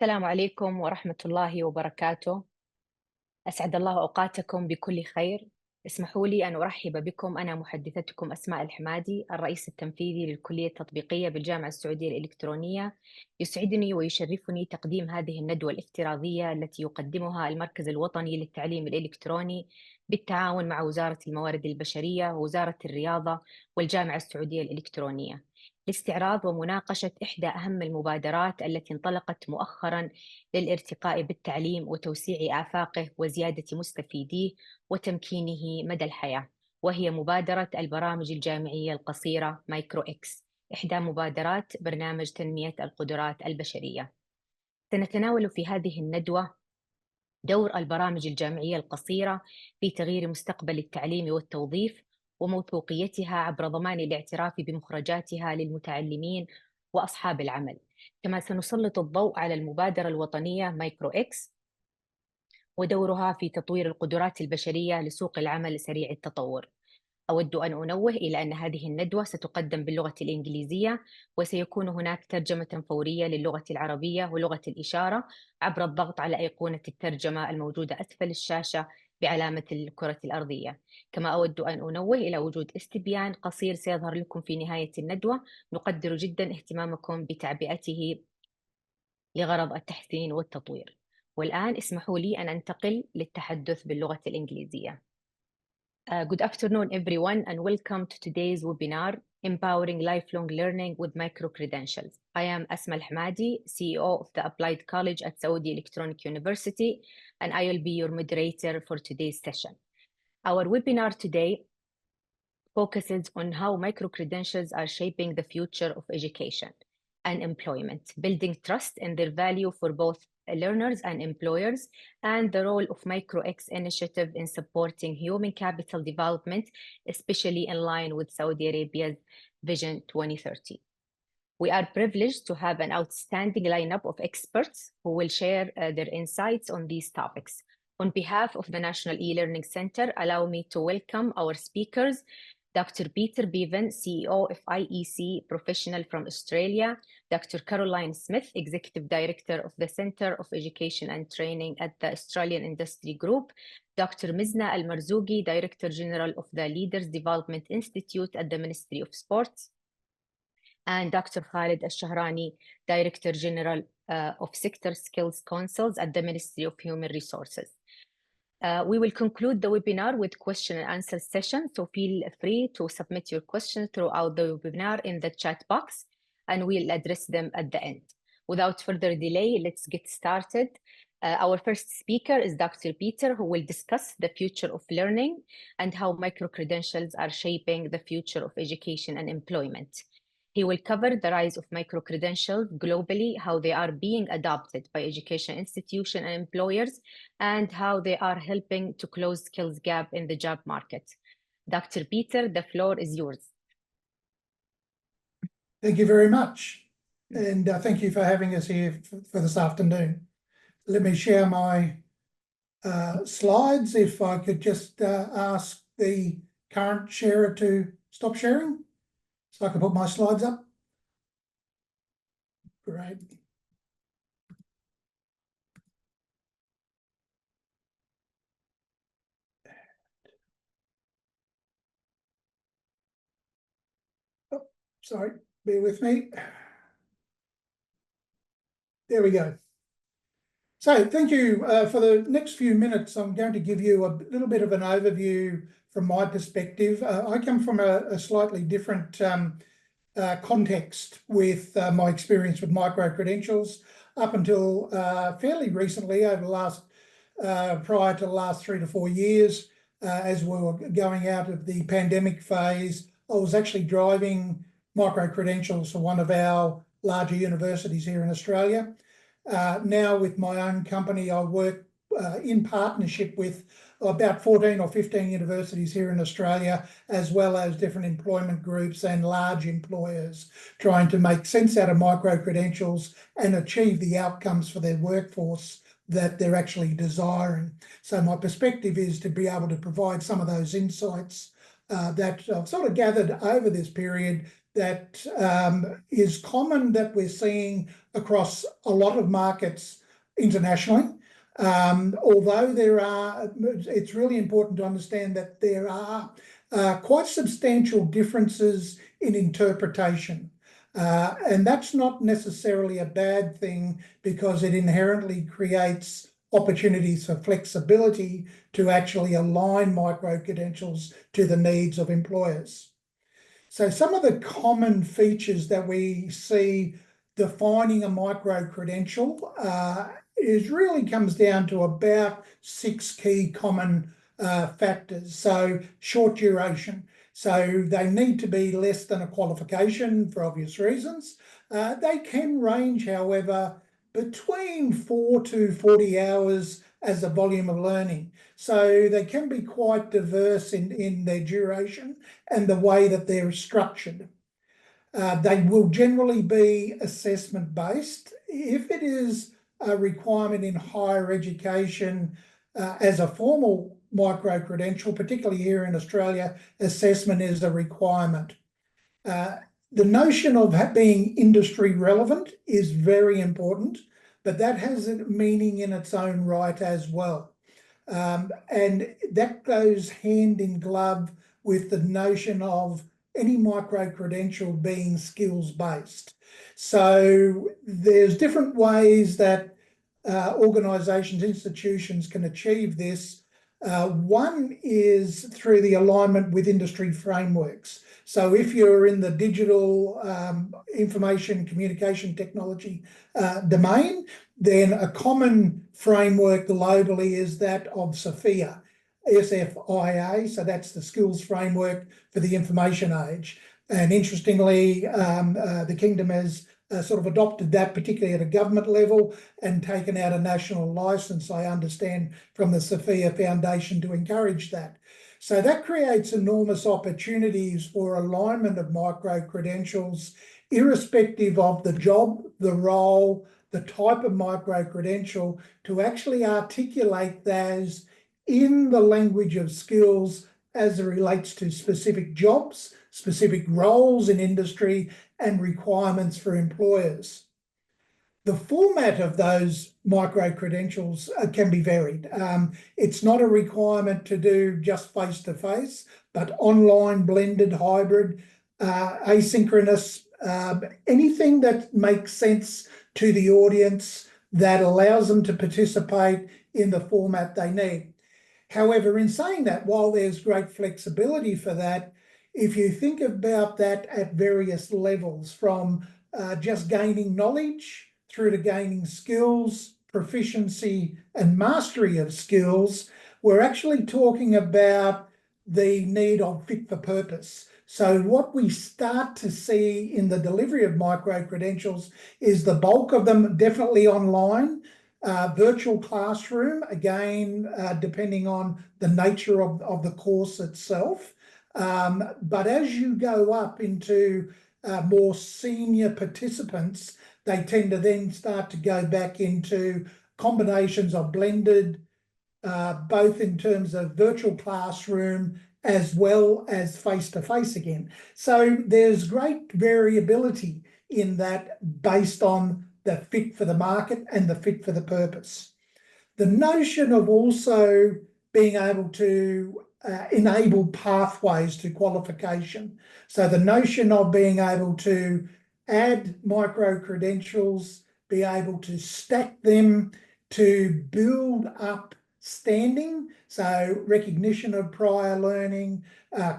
السلام عليكم ورحمة الله وبركاته. أسعد الله أوقاتكم بكل خير. اسمحوا لي أن أرحب بكم. أنا محدثتكم أسماء الحمادي، الرئيس التنفيذي للكلية التطبيقية بالجامعة السعودية الإلكترونية. يسعدني ويشرفني تقديم هذه الندوة الافتراضية التي يقدمها المركز الوطني للتعليم الإلكتروني بالتعاون مع وزارة الموارد البشرية ووزارة الرياضة والجامعة السعودية الإلكترونية، لاستعراض ومناقشة إحدى أهم المبادرات التي انطلقت مؤخراً للارتقاء بالتعليم وتوسيع آفاقه وزيادة مستفيديه وتمكينه مدى الحياة، وهي مبادرة البرامج الجامعية القصيرة مايكرو إكس، إحدى مبادرات برنامج تنمية القدرات البشرية. سنتناول في هذه الندوة دور البرامج الجامعية القصيرة في تغيير مستقبل التعليم والتوظيف وموثوقيتها عبر ضمان الاعتراف بمخرجاتها للمتعلمين وأصحاب العمل. كما سنسلط الضوء على المبادرة الوطنية مايكرو إكس ودورها في تطوير القدرات البشرية لسوق العمل سريع التطور. أود أن أنوه إلى أن هذه الندوة ستقدم باللغة الإنجليزية، وسيكون هناك ترجمة فورية للغة العربية ولغة الإشارة عبر الضغط على أيقونة الترجمة الموجودة أسفل الشاشة بعلامة الكرة الأرضية. كما أود أن أنوه إلى وجود استبيان قصير سيظهر لكم في نهاية الندوة. نقدر جدا اهتمامكم بتعبئته لغرض التحسين والتطوير. والآن اسمحوا لي أن أنتقل للتحدث باللغة الإنجليزية. Good afternoon, everyone, and welcome to today's webinar, Empowering Lifelong Learning with Micro-Credentials. I am Asma Al-Hamadi, CEO of the Applied College at Saudi Electronic University, and I will be your moderator for today's session. Our webinar today focuses on how micro-credentials are shaping the future of education and employment, building trust in their value for both learners and employers, and the role of MicroX initiative in supporting human capital development, especially in line with Saudi Arabia's Vision 2030. We are privileged to have an outstanding lineup of experts who will share their insights on these topics. On behalf of the National E-Learning Center, allow me to welcome our speakers, Dr. Peter Bevan, CEO of IEC Professional from Australia, Dr. Caroline Smith, Executive Director of the Center of Education and Training at the Australian Industry Group, Dr. Mizna Al-Marzougi, Director General of the Leaders Development Institute at the Ministry of Sports, and Dr. Khalid Al-Shahrani, Director General of Sector Skills Councils at the Ministry of Human Resources. We will conclude the webinar with question and answer session, so feel free to submit your questions throughout the webinar in the chat box, and we'll address them at the end. Without further delay, let's get started. Our first speaker is Dr. Peter, who will discuss the future of learning and how micro-credentials are shaping the future of education and employment. He will cover the rise of micro-credentials globally, how they are being adopted by education institutions and employers, and how they are helping to close skills gap in the job market. Dr. Peter, the floor is yours. Thank you very much. And thank you for having us here for this afternoon. Let me share my slides. If I could just ask the current sharer to stop sharing, so I can put my slides up. Great. Oh, sorry, bear with me. There we go. So thank you. For the next few minutes, I'm going to give you a little bit of an overview from my perspective. I come from a slightly different context with my experience with micro-credentials up until fairly recently, over the last, prior to the last 3 to 4 years, as we were going out of the pandemic phase. I was actually driving micro-credentials for one of our larger universities here in Australia. Now with my own company, I work in partnership with about 14 or 15 universities here in Australia, as well as different employment groups and large employers, trying to make sense out of micro-credentials and achieve the outcomes for their workforce that they're actually desiring. So my perspective is to be able to provide some of those insights that I've sort of gathered over this period, that is common that we're seeing across a lot of markets internationally. Although it's really important to understand that there are quite substantial differences in interpretation. And that's not necessarily a bad thing, because it inherently creates opportunities for flexibility to actually align micro-credentials to the needs of employers. So some of the common features that we see defining a micro-credential really comes down to about 6 key common factors. So short duration. So they need to be less than a qualification for obvious reasons. They can range, however, between 4 to 40 hours as a volume of learning. So they can be quite diverse in their duration and the way that they're structured. They will generally be assessment-based. If it is a requirement in higher education as a formal micro-credential, particularly here in Australia, assessment is a requirement. The notion of being industry relevant is very important, but that has a meaning in its own right as well. And that goes hand in glove with the notion of any micro-credential being skills-based. So there's different ways that organisations, institutions can achieve this. One is through the alignment with industry frameworks. So if you're in the digital information communication technology domain, then a common framework globally is that of SFIA, SFIA, so that's the skills framework for the information age. And interestingly, the Kingdom has sort of adopted that, particularly at a government level, and taken out a national licence, I understand, from the Sophia Foundation to encourage that. So that creates enormous opportunities for alignment of micro-credentials, irrespective of the job, the role, the type of micro-credential, to actually articulate those in the language of skills as it relates to specific jobs, specific roles in industry, and requirements for employers. The format of those micro-credentials can be varied. It's not a requirement to do just face-to-face, but online, blended, hybrid, asynchronous, anything that makes sense to the audience that allows them to participate in the format they need. However, in saying that, while there's great flexibility for that, if you think about that at various levels, from just gaining knowledge through to gaining skills, proficiency, and mastery of skills, we're actually talking about the need of fit for purpose. So what we start to see in the delivery of micro-credentials is the bulk of them definitely online, virtual classroom, again, depending on the nature of the course itself. But as you go up into more senior participants, they tend to then start to go back into combinations of blended, both in terms of virtual classroom as well as face-to-face again. So there's great variability in that based on the fit for the market and the fit for the purpose. The notion of also being able to enable pathways to qualification. So the notion of being able to add micro-credentials, be able to stack them to build up standing, so recognition of prior learning,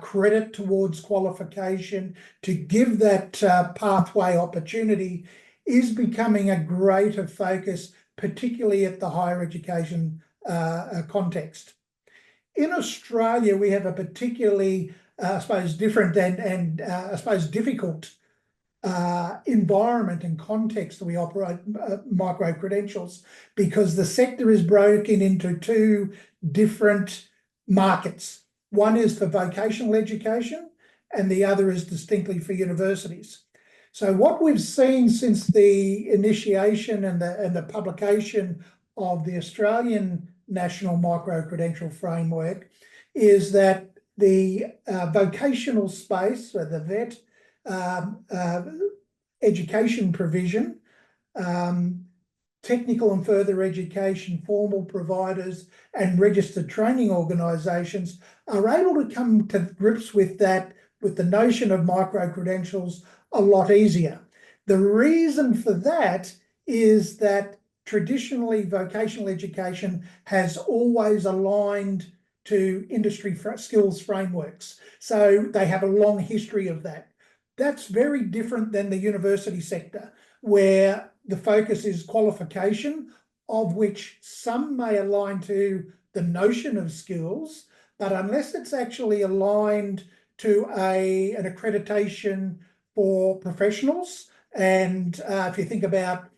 credit towards qualification, to give that pathway opportunity is becoming a greater focus, particularly at the higher education context. In Australia, we have a particularly, I suppose, different and I suppose difficult environment and context that we operate micro-credentials, because the sector is broken into two different markets. One is for vocational education and the other is distinctly for universities. So what we've seen since the initiation and the publication of the Australian National Micro-Credential Framework is that the vocational space, or the VET, education provision, technical and further education, formal providers, and registered training organisations are able to come to grips with that, with the notion of micro-credentials a lot easier. The reason for that is that traditionally vocational education has always aligned to industry skills frameworks. So they have a long history of that. That's very different than the university sector, where the focus is qualification, of which some may align to the notion of skills, but unless it's actually aligned to an accreditation for professionals, and if you think about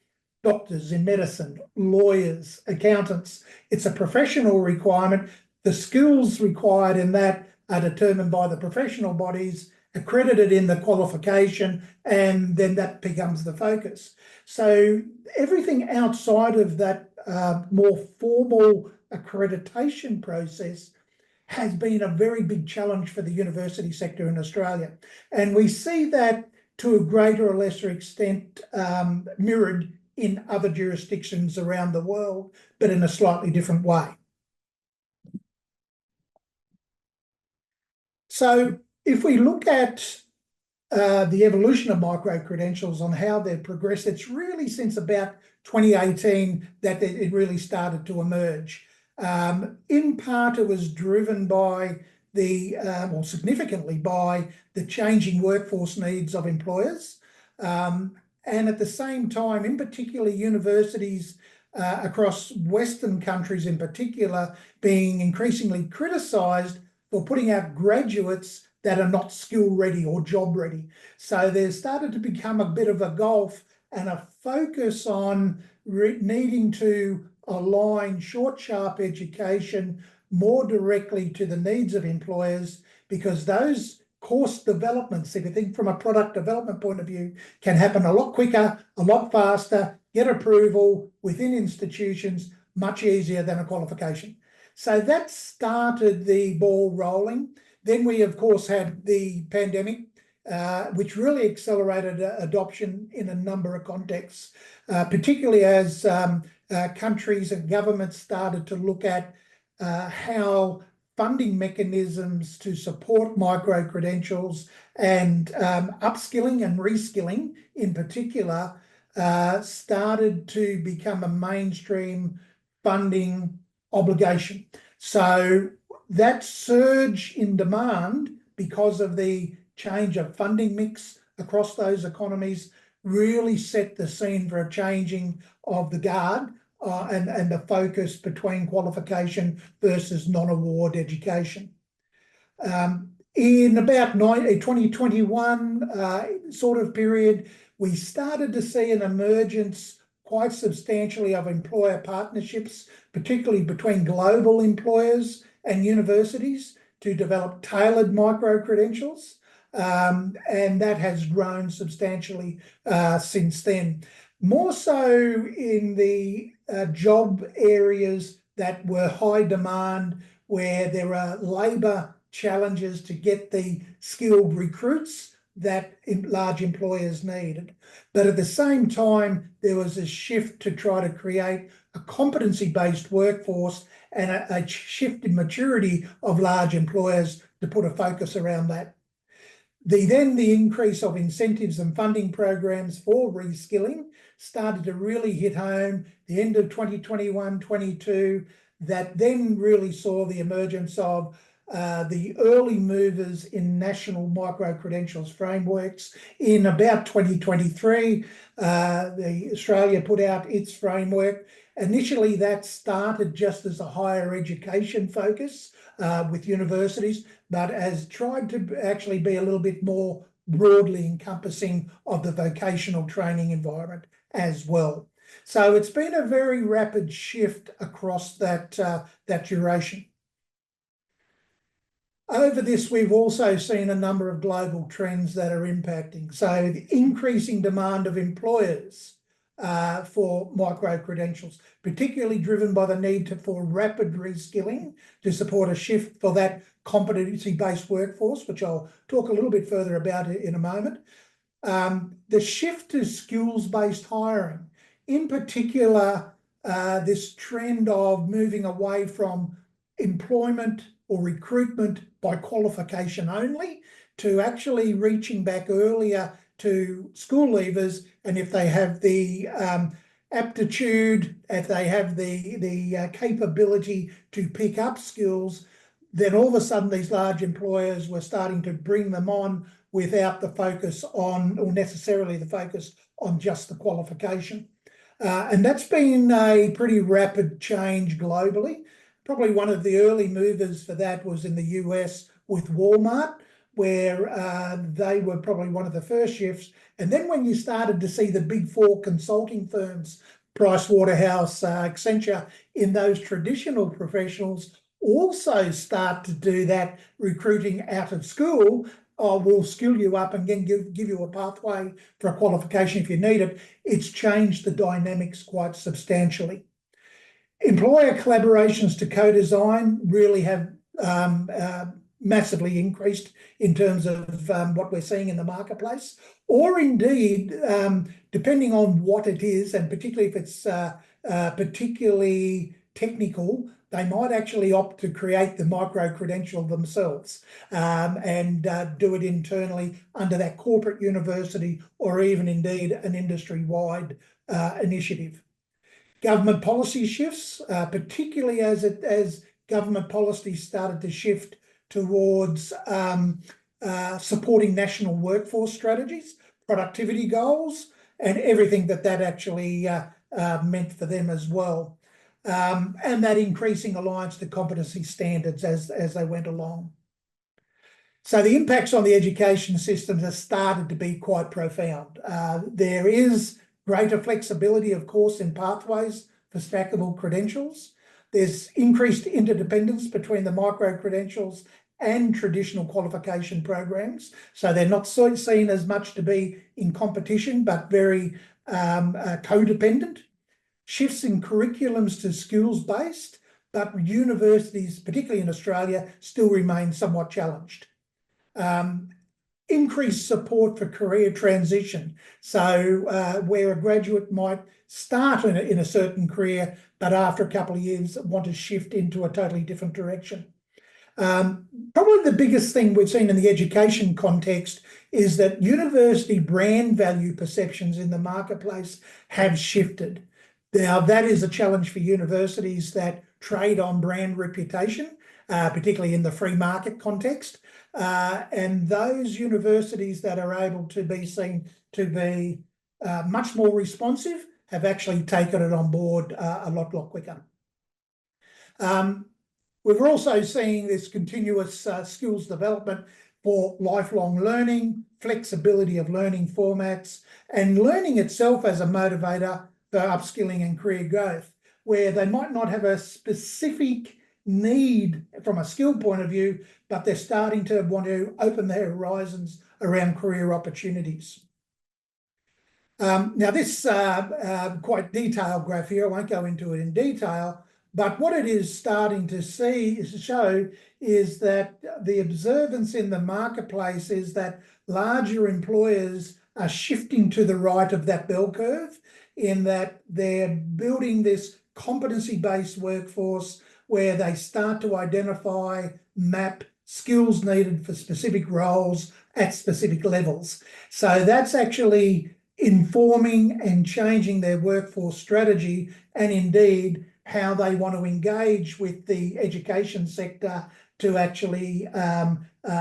doctors in medicine, lawyers, accountants, it's a professional requirement. The skills required in that are determined by the professional bodies, accredited in the qualification, and then that becomes the focus. So everything outside of that more formal accreditation process has been a very big challenge for the university sector in Australia. And we see that to a greater or lesser extent mirrored in other jurisdictions around the world, but in a slightly different way. So if we look at the evolution of micro-credentials on how they've progressed, it's really since about 2018 that it really started to emerge. In part, it was driven by well, significantly by the changing workforce needs of employers. And at the same time, in particular, universities across Western countries in particular being increasingly criticised for putting out graduates that are not skill ready or job ready. So there's started to become a bit of a gulf and a focus on needing to align short, sharp education more directly to the needs of employers, because those course developments, if you think from a product development point of view, can happen a lot quicker, a lot faster, get approval within institutions much easier than a qualification. So that started the ball rolling. Then we, of course, had the pandemic, which really accelerated adoption in a number of contexts, particularly as countries and governments started to look at how funding mechanisms to support micro-credentials and upskilling and reskilling in particular started to become a mainstream funding obligation. So that surge in demand, because of the change of funding mix across those economies, really set the scene for a changing of the guard and the focus between qualification versus non-award education. In about 2021 sort of period, we started to see an emergence quite substantially of employer partnerships, particularly between global employers and universities, to develop tailored micro-credentials. And that has grown substantially since then. More so in the job areas that were high demand, where there are labour challenges to get the skilled recruits that large employers needed. But at the same time, there was a shift to try to create a competency-based workforce and a shift in maturity of large employers to put a focus around that. Then the increase of incentives and funding programs for reskilling started to really hit home the end of 2021-22, that then really saw the emergence of the early movers in national micro-credentials frameworks. In about 2023, Australia put out its framework. Initially, that started just as a higher education focus with universities, but has tried to actually be a little bit more broadly encompassing of the vocational training environment as well. So it's been a very rapid shift across that duration. Over this, we've also seen a number of global trends that are impacting. So the increasing demand of employers for micro-credentials, particularly driven by the need for rapid reskilling to support a shift for that competency-based workforce, which I'll talk a little bit further about in a moment. The shift to skills-based hiring, in particular, this trend of moving away from employment or recruitment by qualification only to actually reaching back earlier to school leavers, and if they have the aptitude, if they have the capability to pick up skills, then all of a sudden these large employers were starting to bring them on without the focus on, or necessarily the focus on, just the qualification. And that's been a pretty rapid change globally. Probably one of the early movers for that was in the US with Walmart, where they were probably one of the first shifts. And then when you started to see the big four consulting firms, Pricewaterhouse, Accenture, in those traditional professionals also start to do that recruiting out of school, we'll skill you up and then give you a pathway for a qualification if you need it. It's changed the dynamics quite substantially. Employer collaborations to co-design really have massively increased in terms of what we're seeing in the marketplace, or indeed, depending on what it is, and particularly if it's particularly technical, they might actually opt to create the micro-credential themselves and do it internally under that corporate university, or even indeed an industry-wide initiative. Government policy shifts, particularly as government policy started to shift towards supporting national workforce strategies, productivity goals, and everything that actually meant for them as well. And that increasing alliance to competency standards as they went along. So the impacts on the education systems have started to be quite profound. There is greater flexibility, of course, in pathways for stackable credentials. There's increased interdependence between the micro-credentials and traditional qualification programs. So they're not seen as much to be in competition, but very codependent. Shifts in curriculums to skills-based, but universities, particularly in Australia, still remain somewhat challenged. Increased support for career transition. So where a graduate might start in a certain career, but after a couple of years want to shift into a totally different direction. Probably the biggest thing we've seen in the education context is that university brand value perceptions in the marketplace have shifted. Now, that is a challenge for universities that trade on brand reputation, particularly in the free market context. And those universities that are able to be seen to be much more responsive have actually taken it on board a lot quicker. We're also seeing this continuous skills development for lifelong learning, flexibility of learning formats, and learning itself as a motivator for upskilling and career growth, where they might not have a specific need from a skill point of view, but they're starting to want to open their horizons around career opportunities. Now this quite detailed graph here, I won't go into it in detail, but what it is starting to show is that the observance in the marketplace is that larger employers are shifting to the right of that bell curve, in that they're building this competency-based workforce where they start to identify, map skills needed for specific roles at specific levels. So that's actually informing and changing their workforce strategy, and indeed how they want to engage with the education sector to actually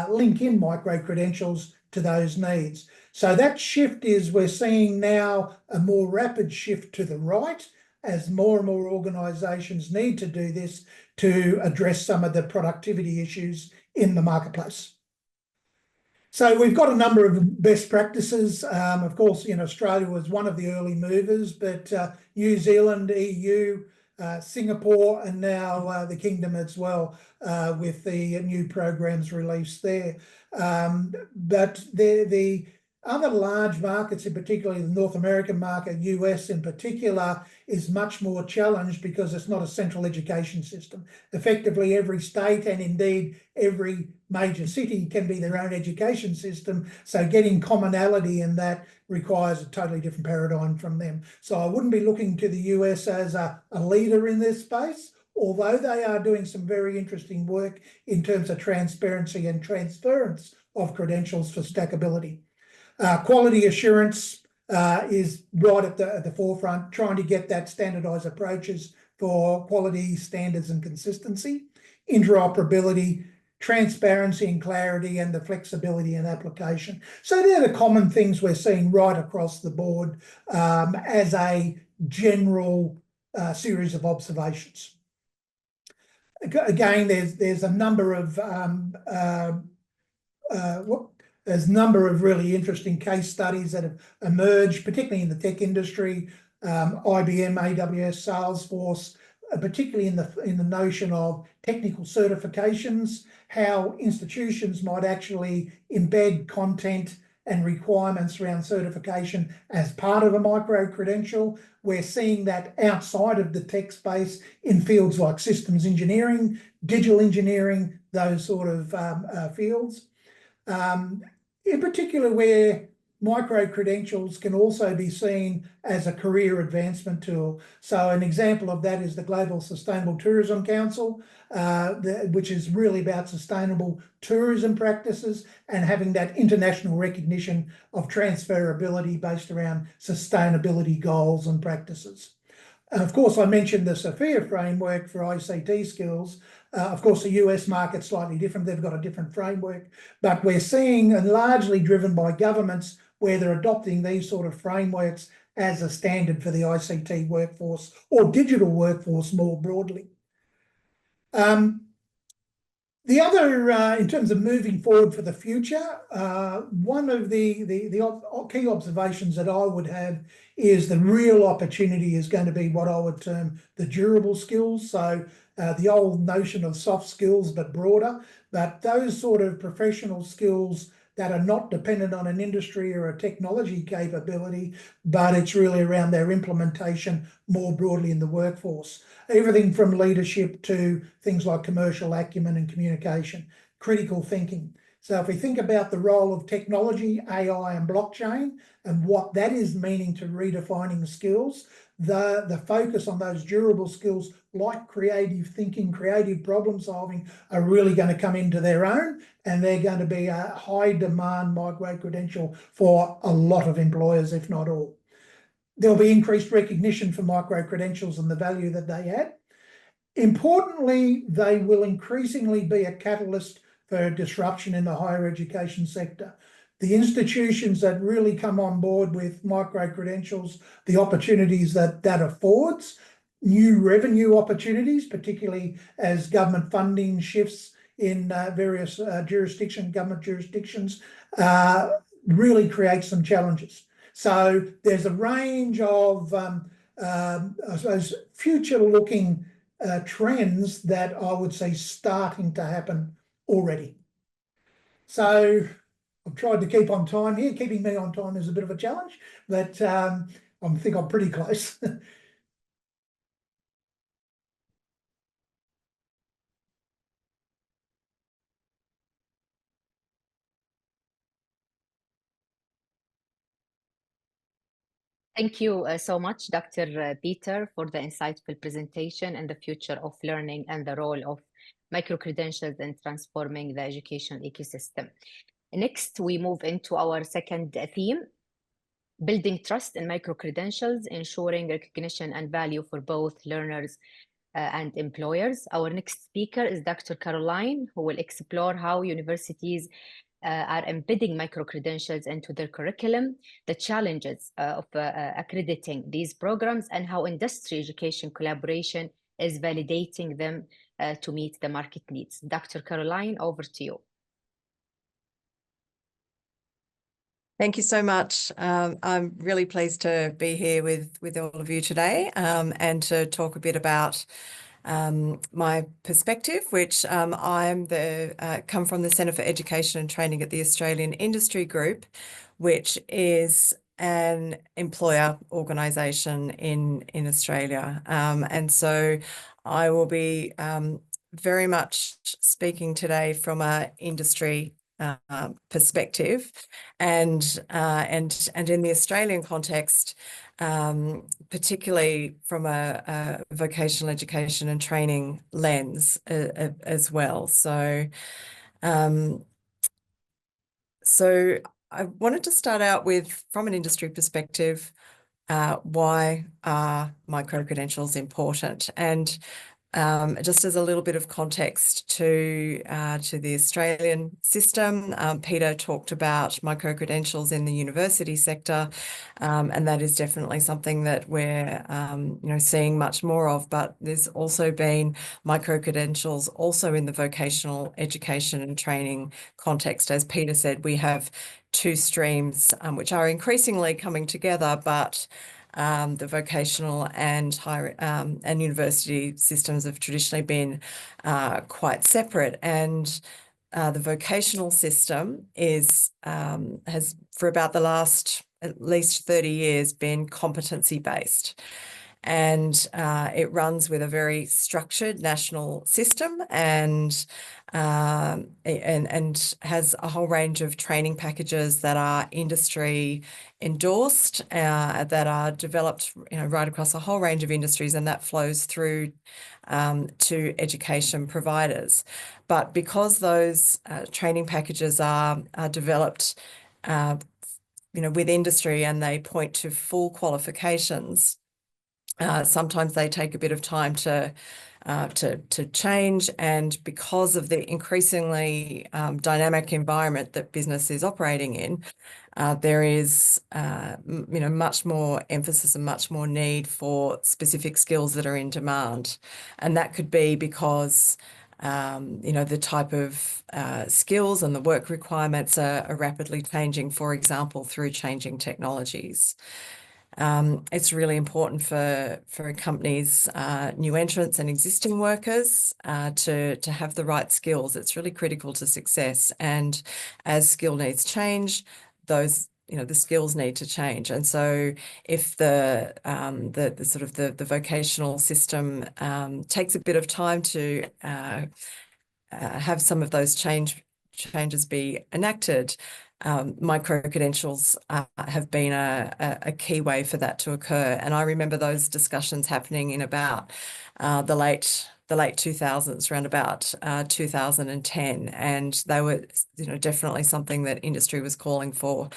link in micro-credentials to those needs. So that shift is, we're seeing now a more rapid shift to the right, as more and more organisations need to do this to address some of the productivity issues in the marketplace. So we've got a number of best practices. Of course, Australia was one of the early movers, but New Zealand, EU, Singapore, and now the Kingdom as well, with the new programs released there. But the Other large markets, in particular the North American market, US in particular, is much more challenged because it's not a central education system. Effectively, every state and indeed every major city can be their own education system. So getting commonality in that requires a totally different paradigm from them. So I wouldn't be looking to the US as a leader in this space, although they are doing some very interesting work in terms of transparency and transference of credentials for stackability. Quality assurance is right at the forefront, trying to get that standardized approaches for quality standards and consistency, interoperability, transparency and clarity, and the flexibility and application. So they're the common things we're seeing right across the board as a general series of observations. Again, there's a number of there's a number of really interesting case studies that have emerged, particularly in the tech industry, IBM, AWS, Salesforce, particularly in the notion of technical certifications, how institutions might actually embed content and requirements around certification as part of a micro-credential. We're seeing that outside of the tech space in fields like systems engineering, digital engineering, those sort of fields. In particular, where micro-credentials can also be seen as a career advancement tool. So an example of that is the Global Sustainable Tourism Council, which is really about sustainable tourism practices and having that international recognition of transferability based around sustainability goals and practices. And of course, I mentioned the Sophia framework for ICT skills. Of course, the US market's slightly different. They've got a different framework, but we're seeing, and largely driven by governments, where they're adopting these sort of frameworks as a standard for the ICT workforce or digital workforce more broadly. The other, in terms of moving forward for the future, one of the key observations that I would have is the real opportunity is going to be what I would term the durable skills. So the old notion of soft skills, but broader, but those sort of professional skills that are not dependent on an industry or a technology capability, but it's really around their implementation more broadly in the workforce. Everything from leadership to things like commercial acumen and communication, critical thinking. So if we think about the role of technology, AI and blockchain, and what that is meaning to redefining skills, the focus on those durable skills like creative thinking, creative problem solving are really going to come into their own, and they're going to be a high demand micro-credential for a lot of employers, if not all. There'll be increased recognition for micro-credentials and the value that they add. Importantly, they will increasingly be a catalyst for disruption in the higher education sector. The institutions that really come on board with micro-credentials, the opportunities that affords, new revenue opportunities, particularly as government funding shifts in various government jurisdictions, really creates some challenges. So there's a range of, I suppose, future-looking trends that I would say starting to happen already. So I've tried to keep on time here. Keeping me on time is a bit of a challenge, but I think I'm pretty close. Thank you so much, Dr. Peter, for the insightful presentation and the future of learning and the role of micro-credentials in transforming the education ecosystem. Next, we move into our second theme, building trust in micro-credentials, ensuring recognition and value for both learners and employers. Our next speaker is Dr. Caroline, who will explore how universities are embedding micro-credentials into their curriculum, the challenges of accrediting these programs, and how industry education collaboration is validating them to meet the market needs. Dr. Caroline, over to you. Thank you so much. I'm really pleased to be here with all of you today and to talk a bit about my perspective, which I'm come from the Centre for Education and Training at the Australian Industry Group, which is an employer organisation in Australia. And so I will be very much speaking today from an industry perspective, and in the Australian context, particularly from a vocational education and training lens as well. So I wanted to start out with, from an industry perspective, why are micro-credentials important? And just as a little bit of context to the Australian system, Peter talked about micro-credentials in the university sector, and that is definitely something that we're seeing much more of. But there's also been micro-credentials also in the vocational education and training context. As Peter said, we have two streams which are increasingly coming together, but the vocational and higher and university systems have traditionally been quite separate, and the vocational system has for about the last at least 30 years been competency based. And it runs with a very structured national system, and has a whole range of training packages that are industry endorsed, that are developed right across a whole range of industries, and that flows through to education providers. But because those training packages are developed with industry, and they point to full qualifications, sometimes they take a bit of time to change, and because of the increasingly dynamic environment that business is operating in, there is much more emphasis and much more need for specific skills that are in demand, and that could be because the type of skills and the work requirements are rapidly changing, for example, through changing technologies. It's really important for companies, new entrants and existing workers, to have the right skills. It's really critical to success. And as skill needs change, those the skills need to change. And so if the sort of the vocational system takes a bit of time to have some of those changes be enacted, micro-credentials have been a key way for that to occur. And I remember those discussions happening in about the late 2000s, around about 2010, and they were definitely something that industry was calling for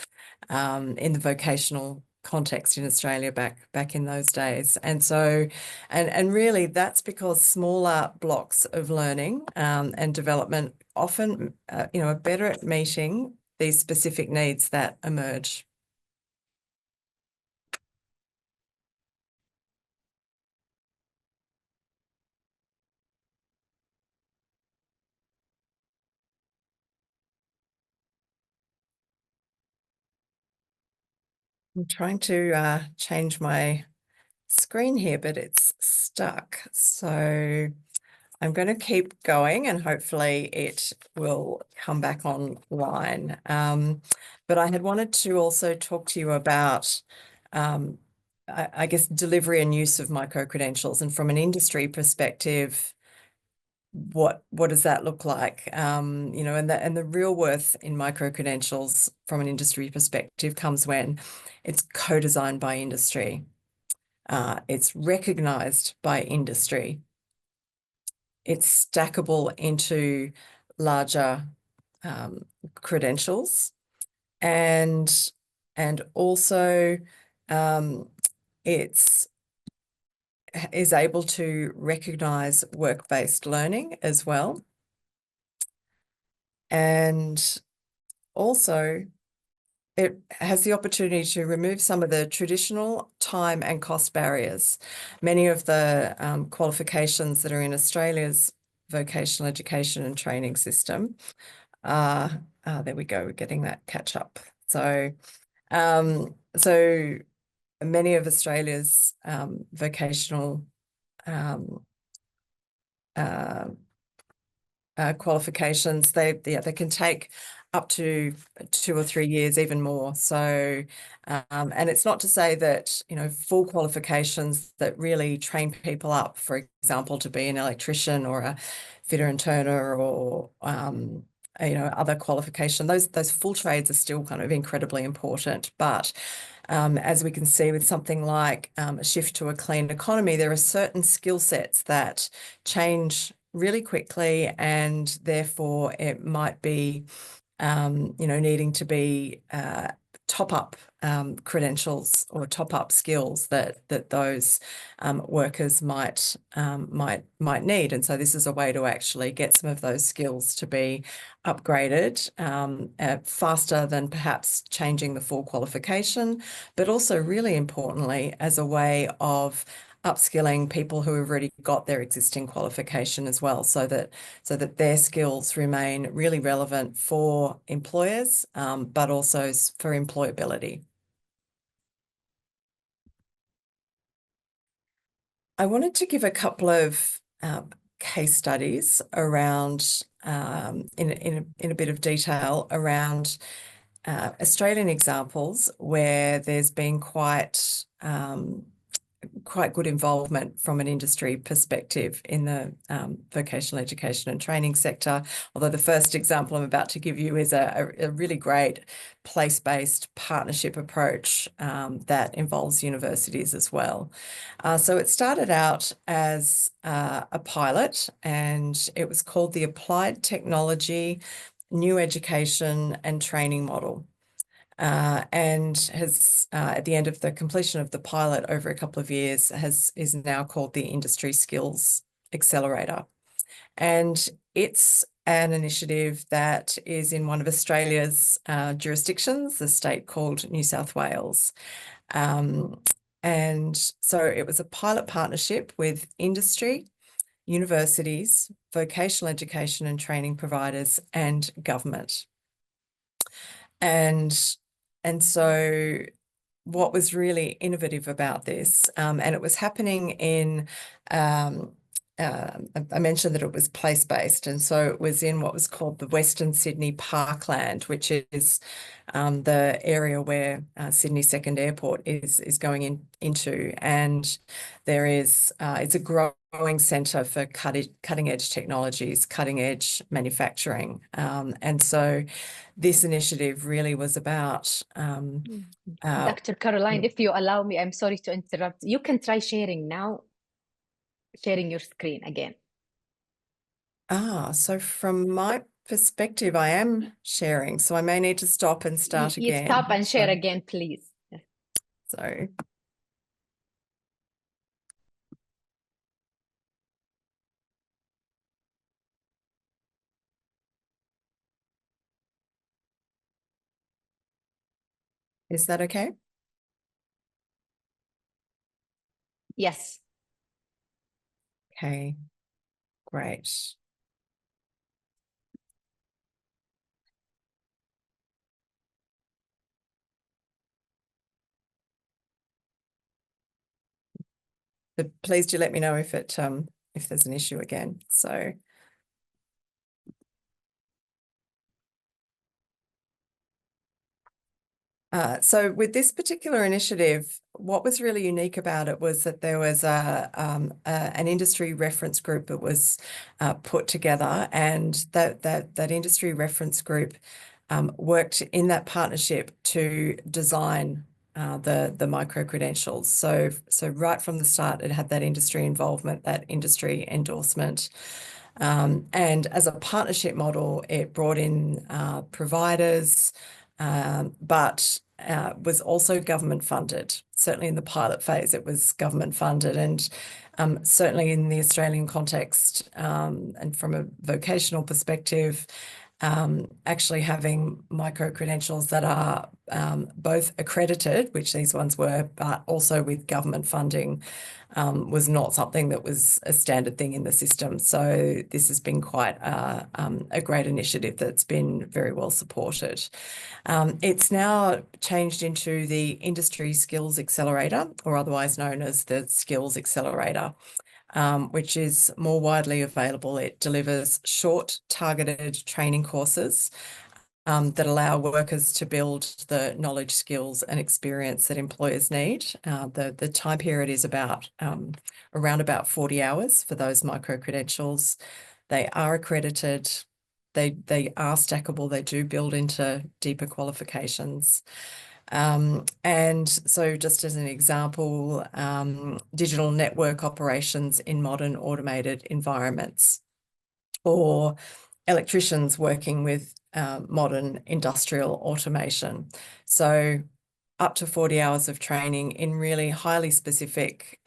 in the vocational context in Australia back in those days. And so and really that's because smaller blocks of learning and development often are better at meeting these specific needs that emerge. I'm trying to change my screen here, but it's stuck. So I'm going to keep going, and hopefully it will come back online. But I had wanted to also talk to you about, I guess, delivery and use of micro-credentials, and from an industry perspective, what does that look like? And the real worth in micro-credentials from an industry perspective comes when it's co-designed by industry. It's recognised by industry. It's stackable into larger credentials, and also it is able to recognise work-based learning as well, and also it has the opportunity to remove some of the traditional time and cost barriers. Many of the qualifications that are in Australia's vocational education and training system there we go, we're getting that catch up. So many of Australia's vocational qualifications, they can take up to 2 or 3 years, even more. So, and it's not to say that, you know, full qualifications that really train people up, for example, to be an electrician or a fitter and turner, or you know, other qualification. Those full trades are still kind of incredibly important. But as we can see with something like a shift to a clean economy, there are certain skill sets that change really quickly, and therefore it might be, you know, needing to be top up credentials or top up skills that those workers might need. And so this is a way to actually get some of those skills to be upgraded faster than perhaps changing the full qualification, but also really importantly as a way of upskilling people who have already got their existing qualification as well, so that their skills remain really relevant for employers, but also for employability. I wanted to give a couple of case studies around, in a bit of detail around Australian examples where there's been quite good involvement from an industry perspective in the vocational education and training sector. Although the first example I'm about to give you is a really great place-based partnership approach that involves universities as well. So it started out as a pilot, and it was called the Applied Technology New Education and Training Model. And has, at the end of the completion of the pilot over a couple of years, is now called the Industry Skills Accelerator. And it's an initiative that is in one of Australia's jurisdictions, the state called New South Wales. And so it was a pilot partnership with industry, universities, vocational education and training providers, and government. And so what was really innovative about this, and it was happening in, I mentioned that it was place-based, and so it was in what was called the Western Sydney Parkland, which is the area where Sydney Second Airport is going into, and there is it's a growing centre for cutting-edge technologies, cutting-edge manufacturing, and so this initiative really was about Dr. Caroline, if you allow me, I'm sorry to interrupt. You can try sharing now, sharing your screen again. So from my perspective, I am sharing, so I may need to stop and start again. Stop and share again, please. So is that okay? Yes. Okay, great. But please do let me know if there's an issue again. So with this particular initiative, what was really unique about it was that there was an industry reference group that was put together, and that industry reference group worked in that partnership to design the micro-credentials. So right from the start, it had that industry involvement, that industry endorsement. And as a partnership model, it brought in providers, but was also government funded. Certainly in the pilot phase, it was government funded, and certainly in the Australian context, and from a vocational perspective, actually having micro-credentials that are both accredited, which these ones were, but also with government funding, was not something that was a standard thing in the system. So this has been quite a great initiative that's been very well supported. It's now changed into the Industry Skills Accelerator, or otherwise known as the Skills Accelerator. which is more widely available. It delivers short, targeted training courses that allow workers to build the knowledge, skills and experience that employers need. The time period is around about 40 hours for those micro-credentials. They are accredited. They are stackable. They do build into deeper qualifications. And so just as an example, digital network operations in modern automated environments, or electricians working with modern industrial automation. So up to 40 hours of training in really highly specific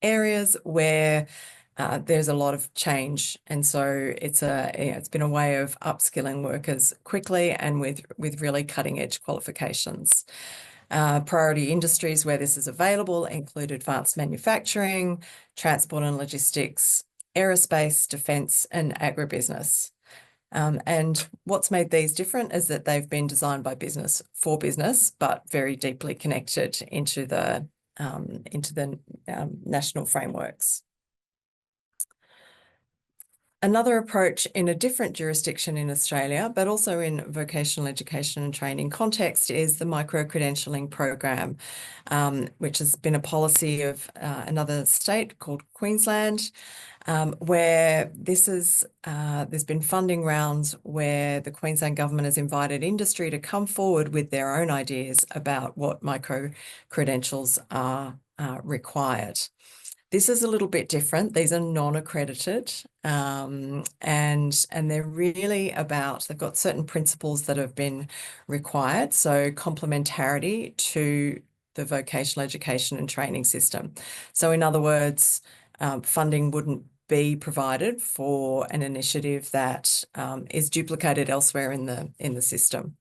areas where there's a lot of change, and so it's been a way of upskilling workers quickly and with really cutting edge qualifications. Priority industries where this is available include advanced manufacturing, transport and logistics, aerospace, defence and agribusiness. And what's made these different is that they've been designed by business for business, but very deeply connected into the national frameworks. Another approach in a different jurisdiction in Australia, but also in vocational education and training context, is the micro-credentialing program, which has been a policy of another state called Queensland, where there's been funding rounds where the Queensland government has invited industry to come forward with their own ideas about what micro-credentials are required. This is a little bit different. These are non-accredited, and they're really about, they've got certain principles that have been required. So complementarity to the vocational education and training system. So in other words, funding wouldn't be provided for an initiative that is duplicated elsewhere in the system.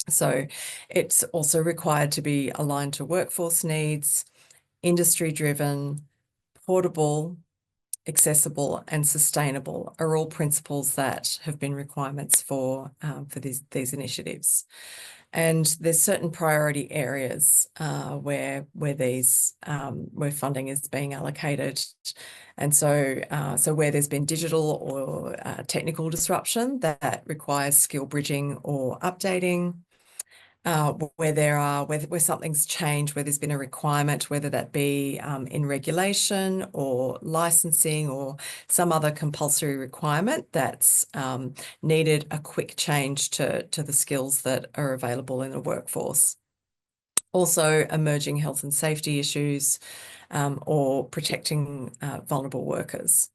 So it's also required to be aligned to workforce needs, industry-driven, portable, accessible and sustainable are all principles that have been requirements for these initiatives. And there's certain priority areas where funding is being allocated. And so where there's been digital or technical disruption that requires skill bridging or updating, where something's changed, where there's been a requirement, whether that be in regulation or licensing or some other compulsory requirement that's needed a quick change to the skills that are available in the workforce. Also, emerging health and safety issues or protecting vulnerable workers.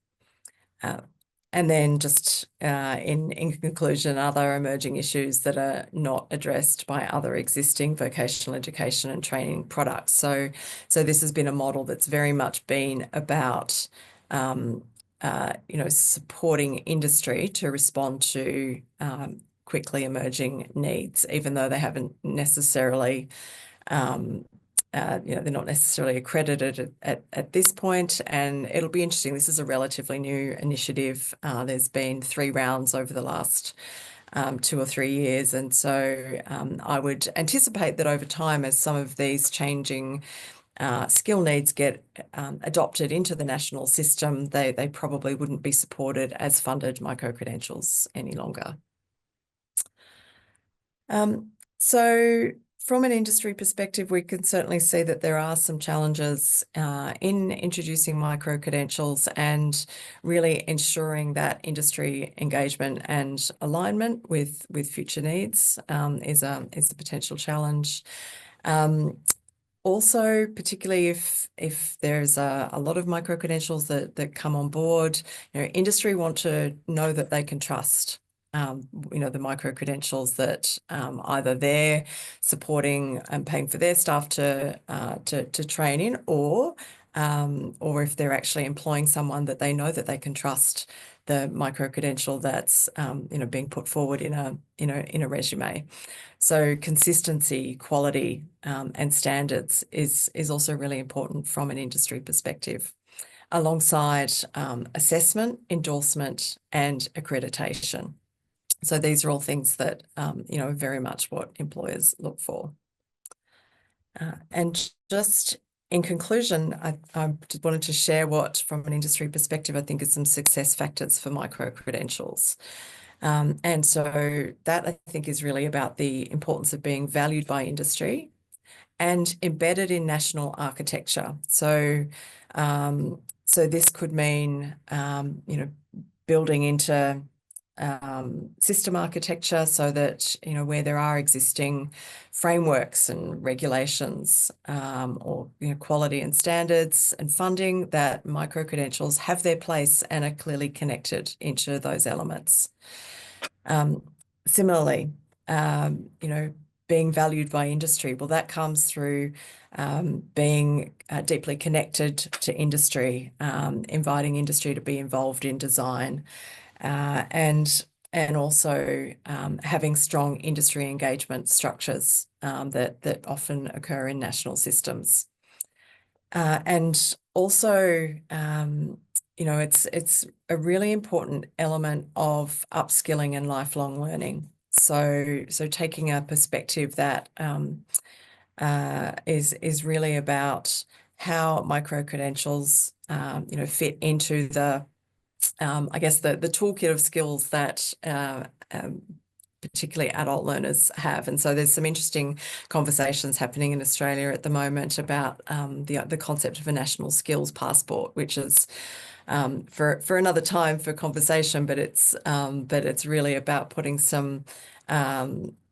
And then just in conclusion, other emerging issues that are not addressed by other existing vocational education and training products. So this has been a model that's very much been about, supporting industry to respond to quickly emerging needs, even though they haven't necessarily they're not necessarily accredited at this point, and it'll be interesting. This is a relatively new initiative. There's been 3 rounds over the last 2 or 3 years, and so I would anticipate that over time, as some of these changing skill needs get adopted into the national system, they probably wouldn't be supported as funded micro-credentials any longer. So from an industry perspective, we can certainly see that there are some challenges in introducing micro-credentials, and really ensuring that industry engagement and alignment with future needs is a potential challenge. Also, particularly if there's a lot of micro-credentials that come on board, industry want to know that they can trust the micro-credentials that either they're supporting and paying for their staff to train in, or if they're actually employing someone that they know that they can trust the micro-credential that's being put forward in a resume. So consistency, quality, and standards is also really important from an industry perspective, alongside assessment, endorsement, and accreditation. So these are all things that, very much what employers look for. And just in conclusion, I just wanted to share what, from an industry perspective, I think is some success factors for micro-credentials. And so that, I think, is really about the importance of being valued by industry and embedded in national architecture. So, so this could mean, you know, building into system architecture so that, you know, where there are existing frameworks and regulations or, you know, quality and standards and funding, that micro-credentials have their place and are clearly connected into those elements. Similarly, you know, being valued by industry, well, that comes through being deeply connected to industry, inviting industry to be involved in design, and also having strong industry engagement structures that often occur in national systems. And also, you know, it's a really important element of upskilling and lifelong learning. So taking a perspective that is really about how micro-credentials, you know, fit into the, I guess, the toolkit of skills that particularly adult learners have. And so there's some interesting conversations happening in Australia at the moment about the concept of a national skills passport, which is for another time for conversation, but it's really about putting some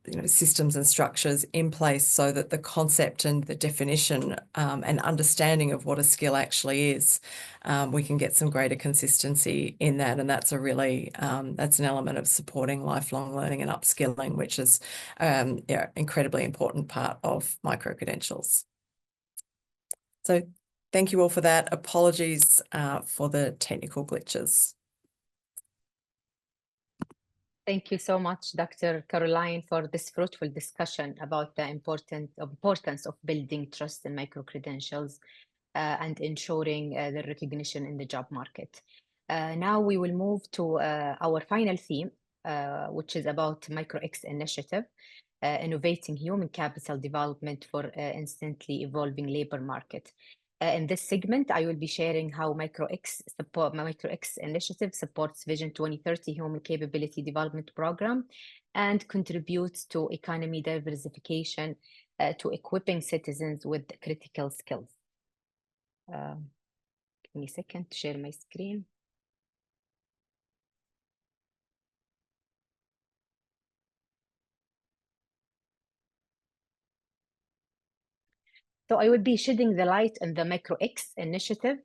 you know, systems and structures in place so that the concept and the definition and understanding of what a skill actually is, we can get some greater consistency in that. And that's a really, that's an element of supporting lifelong learning and upskilling, which is yeah, incredibly important part of micro-credentials. So thank you all for that. Apologies for the technical glitches. Thank you so much, Dr. Caroline, for this fruitful discussion about the importance of building trust in micro-credentials and ensuring the recognition in the job market. Now we will move to our final theme, which is about MicroX initiative, innovating human capital development for instantly evolving labor market. In this segment, I will be sharing how MicroX initiative supports Vision 2030 Human Capability Development Program and contributes to economy diversification to equipping citizens with critical skills. Give me a second to share my screen. So I will be shedding the light on the MicroX initiative,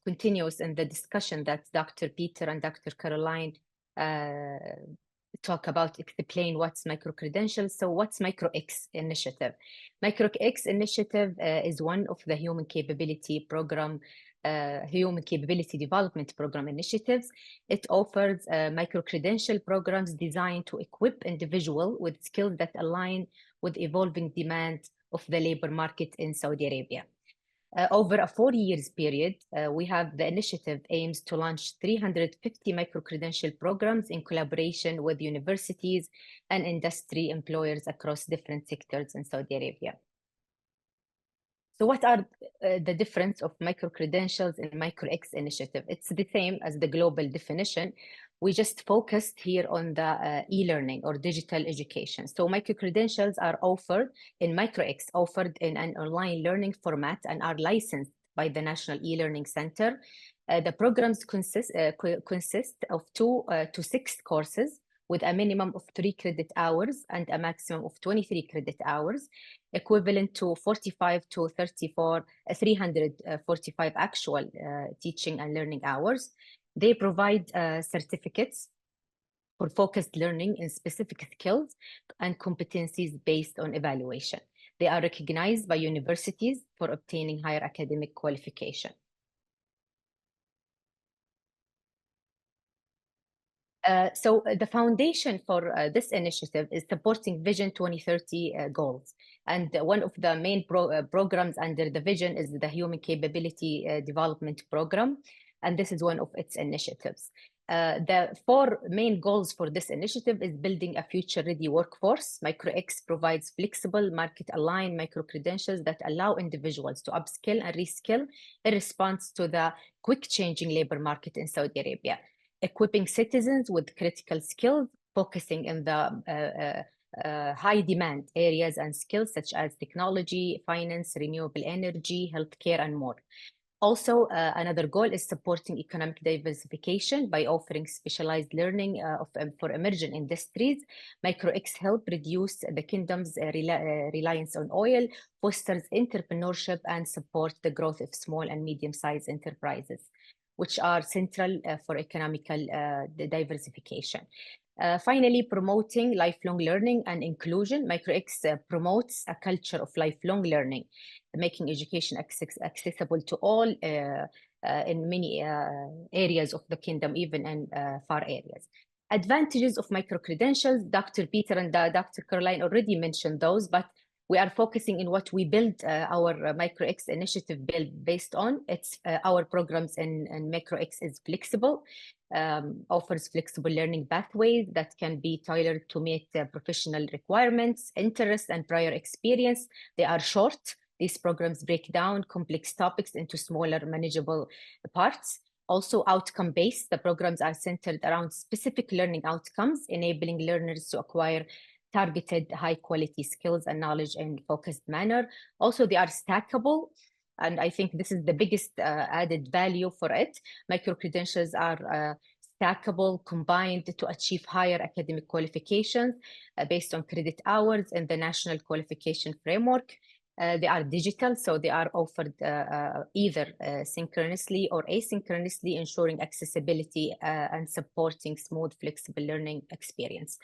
continuous in the discussion that Dr. Peter and Dr. Caroline talk about, explain what's micro-credentials. So what's MicroX initiative? MicroX initiative is one of the human capability program, human capability development program initiatives. It offers micro-credential programs designed to equip individuals with skills that align with evolving demand of the labor market in Saudi Arabia. Over a 4 years period, we have the initiative aims to launch 350 micro-credential programs in collaboration with universities and industry employers across different sectors in Saudi Arabia. So what are the difference of micro-credentials and MicroX initiative? It's the same as the global definition. We just focused here on the e-learning or digital education. So micro-credentials are offered in MicroX, offered in an online learning format and are licensed by the National E-Learning Center. The programs consist of 2 to 6 courses with a minimum of 3 credit hours and a maximum of 23 credit hours, equivalent to 45 to 345 actual teaching and learning hours. They provide certificates for focused learning in specific skills and competencies based on evaluation. They are recognized by universities for obtaining higher academic qualification. So the foundation for this initiative is supporting Vision 2030 goals. And one of the main programs under the vision is the Human Capability Development Program. And this is one of its initiatives. The 4 main goals for this initiative is building a future-ready workforce. MicroX provides flexible, market-aligned micro-credentials that allow individuals to upskill and reskill in response to the quick-changing labor market in Saudi Arabia, equipping citizens with critical skills, focusing in the high-demand areas and skills such as technology, finance, renewable energy, healthcare, and more. Also, another goal is supporting economic diversification by offering specialized learning for emerging industries. MicroX help reduce the kingdom's reliance on oil, fosters entrepreneurship, and support the growth of small and medium-sized enterprises, which are central for economical diversification. Finally, promoting lifelong learning and inclusion. MicroX promotes a culture of lifelong learning, making education accessible to all in many areas of the kingdom, even in far areas. Advantages of micro-credentials, Dr. Peter and Dr. Caroline already mentioned those, but we are focusing in what we build our MicroX initiative based on. It's our programs in MicroX is flexible, offers flexible learning pathways that can be tailored to meet professional requirements, interests, and prior experience. They are short. These programs break down complex topics into smaller, manageable parts. Also outcome-based, the programs are centered around specific learning outcomes, enabling learners to acquire targeted high-quality skills and knowledge in a focused manner. Also, they are stackable, and I think this is the biggest added value for it. Micro-credentials are stackable, combined to achieve higher academic qualifications based on credit hours in the National Qualification Framework. They are digital, so they are offered either synchronously or asynchronously, ensuring accessibility and supporting smooth, flexible learning experience.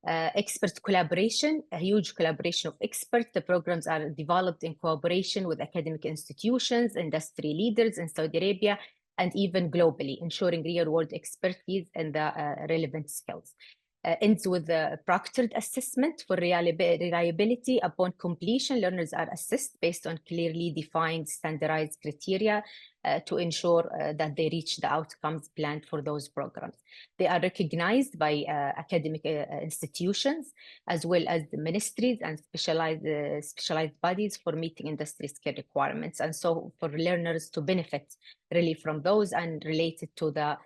Expert collaboration, a huge collaboration of experts. The programs are developed in cooperation with academic institutions, industry leaders in Saudi Arabia, and even globally, ensuring real-world expertise and the relevant skills. Ends with a proctored assessment for reliability. Upon completion, learners are assessed based on clearly defined standardized criteria to ensure that they reach the outcomes planned for those programs. They are recognized by academic institutions as well as the ministries and specialized bodies for meeting industry skill requirements, and so for learners to benefit really from those and related to the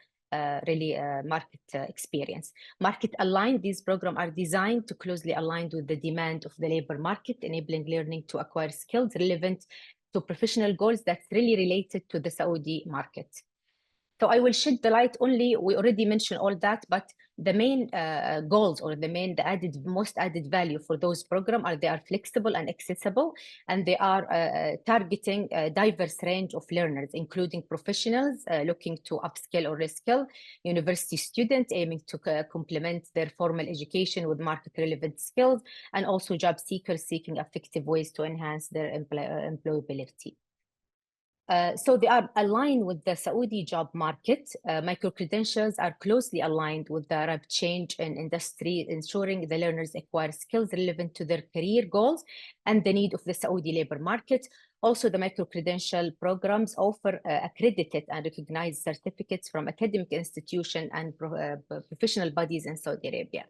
market experience. Market aligned, these programs are designed to closely align with the demand of the labor market, enabling learning to acquire skills relevant to professional goals that's really related to the Saudi market. So I will shed the light only, we already mentioned all that, but the main goals or the most added value for those programs are they are flexible and accessible, and they are targeting a diverse range of learners, including professionals looking to upskill or reskill, university students aiming to complement their formal education with market relevant skills, and also job seekers seeking effective ways to enhance their employability. So they are aligned with the Saudi job market. Micro-credentials are closely aligned with the rapid change in industry, ensuring the learners acquire skills relevant to their career goals and the need of the Saudi labor market. Also, the micro-credential programs offer accredited and recognized certificates from academic institutions and professional bodies in Saudi Arabia.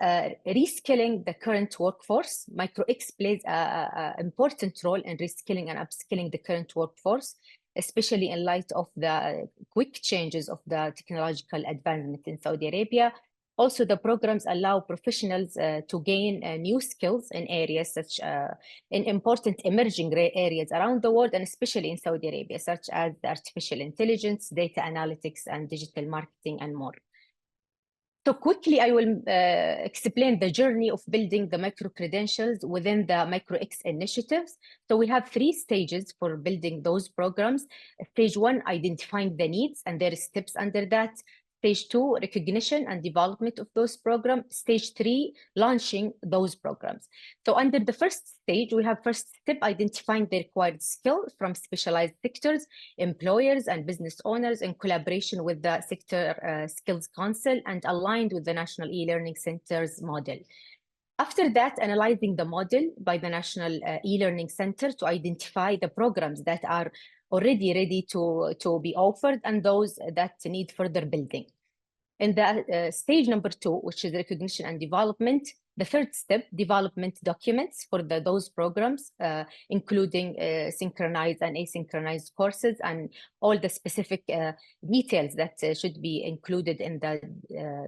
Reskilling the current workforce. MicroX plays an important role in reskilling and upskilling the current workforce, especially in light of the quick changes of the technological advancement in Saudi Arabia. Also, the programs allow professionals to gain new skills in areas such in important emerging areas around the world, and especially in Saudi Arabia, such as artificial intelligence, data analytics, and digital marketing, and more. So quickly, I will explain the journey of building the micro-credentials within the MicroX initiatives. So we have 3 stages for building those programs. Stage 1, identifying the needs and their steps under that. Stage 2, recognition and development of those programs. Stage 3, launching those programs. So under the first stage, we have first step, identifying the required skills from specialized sectors, employers and business owners in collaboration with the Sector Skills Council and aligned with the National E-Learning Center's model. After that, analyzing the model by the National E-Learning Center to identify the programs that are already ready to be offered and those that need further building. In the stage number 2, which is recognition and development, the third step, development documents for those programs, including synchronized and asynchronized courses and all the specific details that should be included in the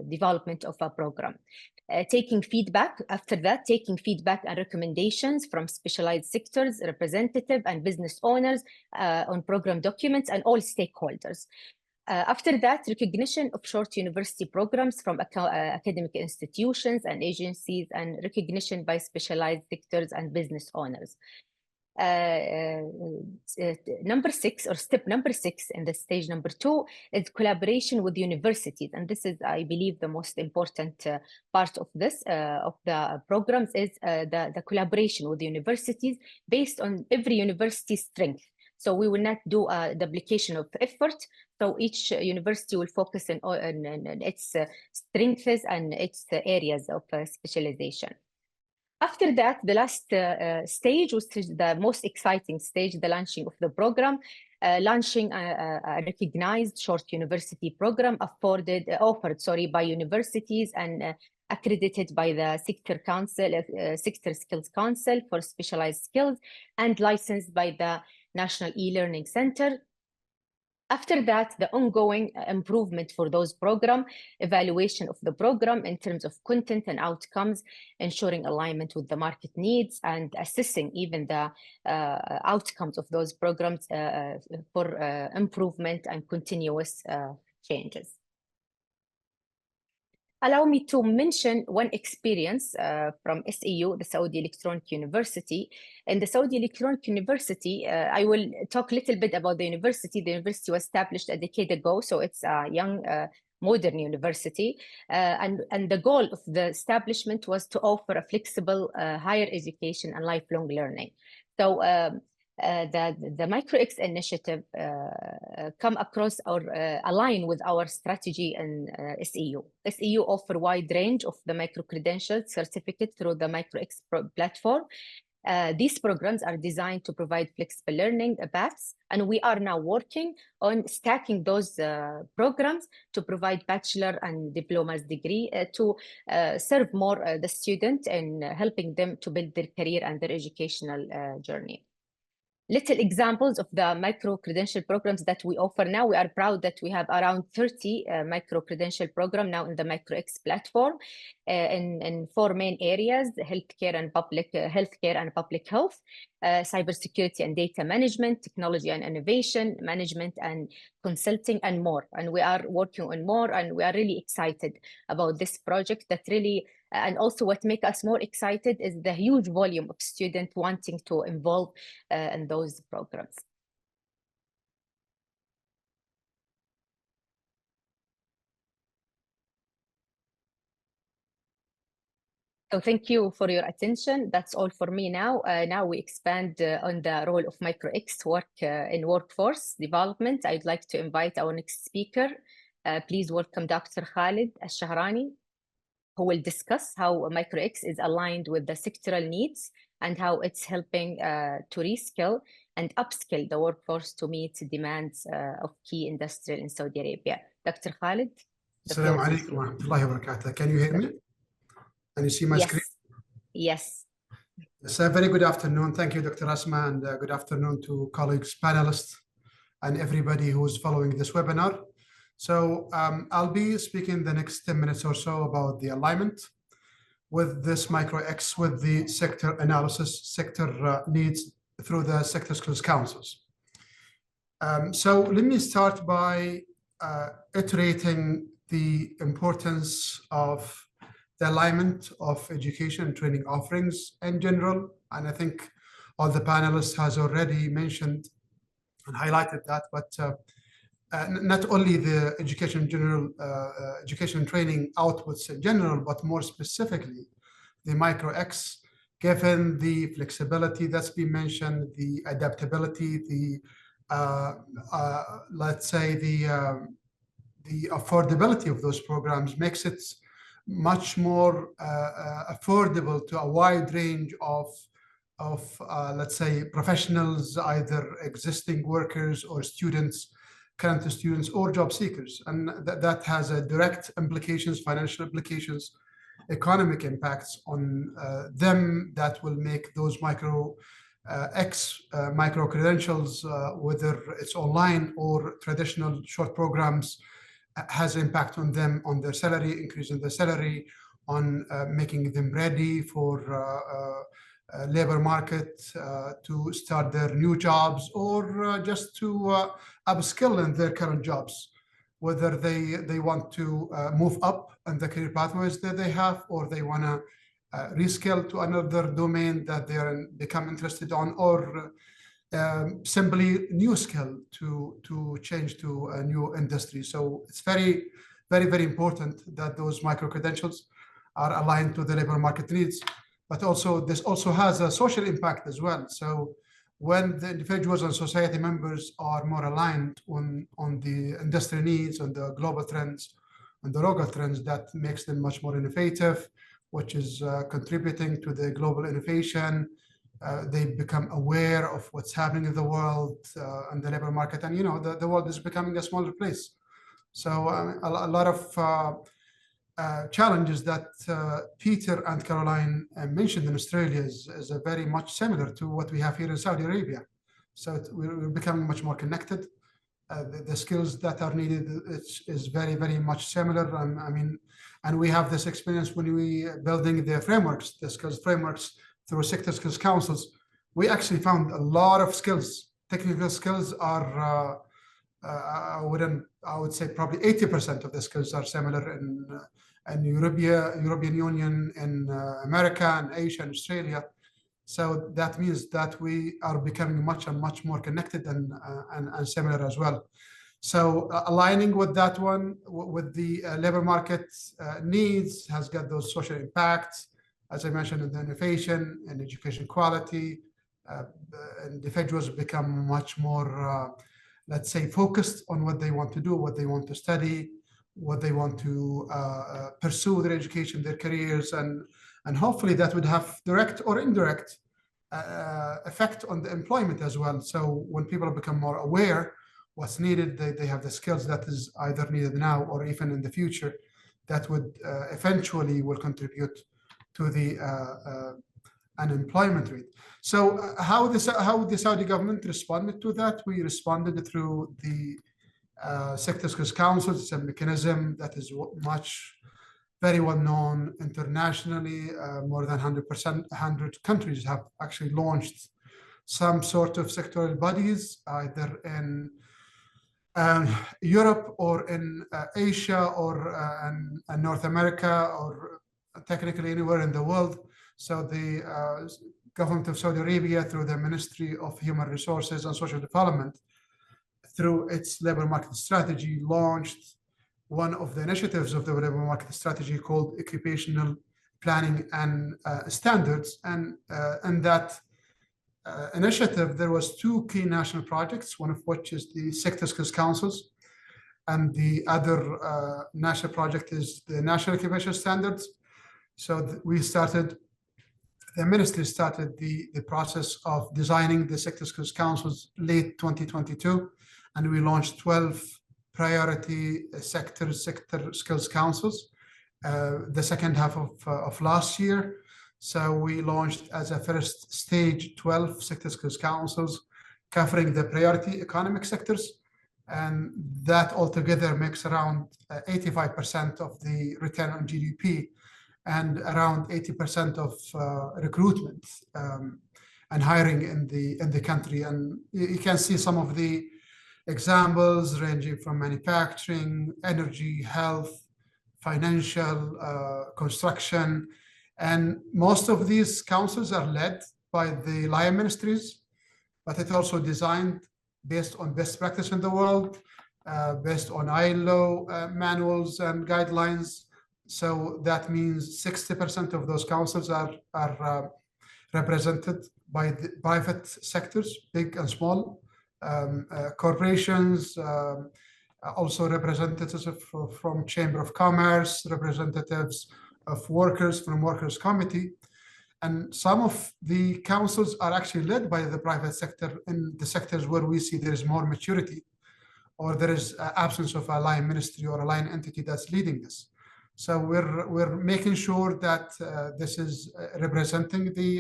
development of a program. Taking feedback, after that, taking feedback and recommendations from specialized sectors, representative and business owners on program documents and all stakeholders. After that, recognition of short university programs from academic institutions and agencies and recognition by specialized sectors and business owners. Number 6, or step number 6 in the stage number 2, is collaboration with universities. And this is, I believe, the most important part of this, of the programs, is the collaboration with universities based on every university's strength. So we will not do a duplication of effort. So each university will focus on its strengths and its areas of specialization. After that, the last stage, which is the most exciting stage, the launching of the program, launching a recognized short university program offered by universities and accredited by the Sector Council, Sector Skills Council for specialized skills, and licensed by the National E-Learning Center. After that, the ongoing improvement for those programs, evaluation of the program in terms of content and outcomes, ensuring alignment with the market needs, and assessing even the outcomes of those programs for improvement and continuous changes. Allow me to mention one experience from SEU, the Saudi Electronic University. In the Saudi Electronic University, I will talk a little bit about the university. The university was established a decade ago, so it's a young, modern university. And the goal of the establishment was to offer a flexible higher education and lifelong learning. So the MicroX initiative come across or align with our strategy in SEU. SEU offer wide range of the micro-credentials certificate through the MicroX platform. These programs are designed to provide flexible learning paths, and we are now working on stacking those programs to provide bachelor and diploma's degree to serve more the student and helping them to build their career and their educational journey. Little examples of the micro-credential programs that we offer now. We are proud that we have around 30 micro-credential programs now in the MicroX platform in 4 main areas: healthcare and public health, cybersecurity and data management, technology and innovation, management and consulting, and more. And we are working on more, and we are really excited about this project. That really, and also what makes us more excited is the huge volume of students wanting to involve in those programs. So thank you for your attention. That's all for me now. Now we expand on the role of MicroX work in workforce development. I'd like to invite our next speaker. Please welcome Dr. Khalid Al-Shahrani, who will discuss how MicroX is aligned with the sectoral needs and how it's helping to reskill and upskill the workforce to meet the demands of key industries in Saudi Arabia. Dr. Khalid. Assalamu alaikum wa rahmatullahi wa barakatuh. Can you hear me? Can you see my screen? Yes. Yes. A very good afternoon. Thank you, Dr. Asma, and good afternoon to colleagues, panelists, and everybody who is following this webinar. So I'll be speaking the next 10 minutes or so about the alignment with this MicroX with the sector analysis, sector needs through the sector skills councils. So let me start by iterating the importance of the alignment of education and training offerings in general. And I think all the panelists has already mentioned and highlighted that, but not only the education and training outputs in general, but more specifically, the MicroX, given the flexibility that's been mentioned, the adaptability, the let's say the affordability of those programs makes it much more affordable to a wide range of let's say professionals, either existing workers or students current students or job seekers. And that has a direct implications, financial implications, economic impacts on them that will make those micro credentials, whether it's online or traditional short programs, has impact on them, on their salary, increasing their salary, on making them ready for labor market to start their new jobs, or just to upskill in their current jobs, whether they want to move up in the career pathways that they have, or they want to reskill to another domain that they are become interested on, or simply new skill to change to a new industry. So it's very, very, very important that those micro credentials are aligned to the labor market needs. But also, this also has a social impact as well. So when the individuals and society members are more aligned on the industry needs, on the global trends, and the local trends, that makes them much more innovative, which is contributing to the global innovation. They become aware of what's happening in the world and the labor market. And, you know, the world is becoming a smaller place. So a lot of challenges that Peter and Caroline mentioned in Australia is very much similar to what we have here in Saudi Arabia. So we're becoming much more connected. The skills that are needed is very, very much similar. And we have this experience when we building the frameworks, the skills frameworks through sector skills councils. We actually found a lot of skills. Technical skills are, I would say probably 80% of the skills are similar in European Union, in America, and Asia, and Australia. So that means that we are becoming much and much more connected and similar as well. So aligning with that one, with the labor market needs, has got those social impacts, as I mentioned, in the innovation and education quality. Individuals become much more, let's say, focused on what they want to do, what they want to study, what they want to pursue their education, their careers, and hopefully that would have direct or indirect effect on the employment as well. So when people become more aware what's needed, they have the skills that is either needed now or even in the future, that would eventually will contribute to the unemployment rate. So how the Saudi government responded to that? We responded through the sector skills councils. It's a mechanism that is very well known internationally. More than 100 countries have actually launched some sort of sectoral bodies, either in Europe or in Asia or in North America, or technically anywhere in the world. So the government of Saudi Arabia, through the Ministry of Human Resources and Social Development, through its labor market strategy, launched one of the initiatives of the labor market strategy called Occupational Planning and Standards. And in that initiative, there was two key national projects, one of which is the sector skills councils, and the other national project is the National Occupational Standards. So the ministry started the process of designing the sector skills councils late 2022, and we launched 12 priority sector skills councils the second half of last year. So we launched as a first stage 12 sector skills councils covering the priority economic sectors, and that altogether makes around 85% of the return on GDP and around 80% of recruitment and hiring in the country. And you can see some of the examples ranging from manufacturing, energy, health, financial, construction. And most of these councils are led by the line ministries, but it's also designed based on best practice in the world, based on ILO manuals and guidelines. So that means 60% of those councils are represented by the private sectors, big and small, corporations, also representatives from Chamber of Commerce, representatives of workers from Workers' Committee. And some of the councils are actually led by the private sector in the sectors where we see there is more maturity or there is absence of a line ministry or a line entity that's leading this. So we're making sure that this is representing the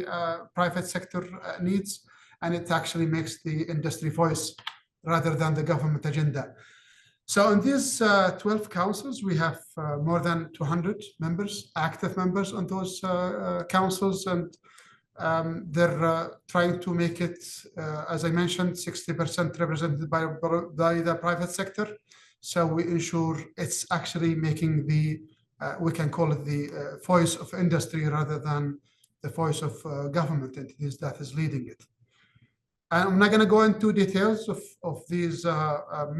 private sector needs, and it actually makes the industry voice rather than the government agenda. So in these 12 councils, we have more than 200 members, active members on those councils, and they're trying to make it, as I mentioned, 60% represented by the private sector. So we ensure it's actually making the, we can call it the voice of industry rather than the voice of government entities that is leading it. And I'm not going to go into details of these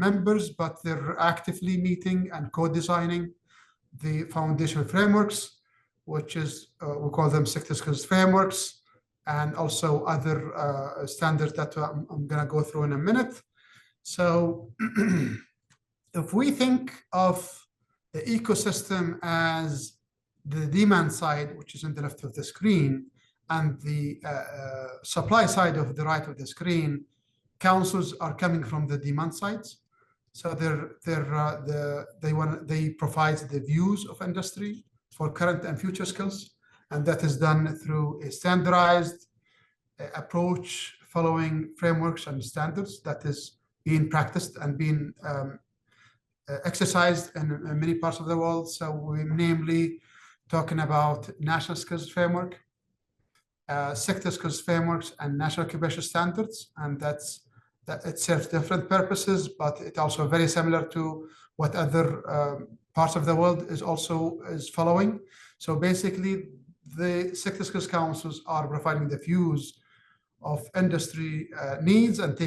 members, but they're actively meeting and co-designing the foundational frameworks, which is, we call them sector skills frameworks, and also other standards that I'm going to go through in a minute. So if we think of the ecosystem as the demand side, which is on the left of the screen, and the supply side of the right of the screen, councils are coming from the demand sides. So they provide the views of industry for current and future skills, and that is done through a standardized approach following frameworks and standards that is being practiced and being exercised in many parts of the world. So we're namely talking about national skills framework, sector skills frameworks, and national occupation standards, and that it serves different purposes, but it's also very similar to what other parts of the world is following. So basically, the sector skills councils are providing the views of industry needs and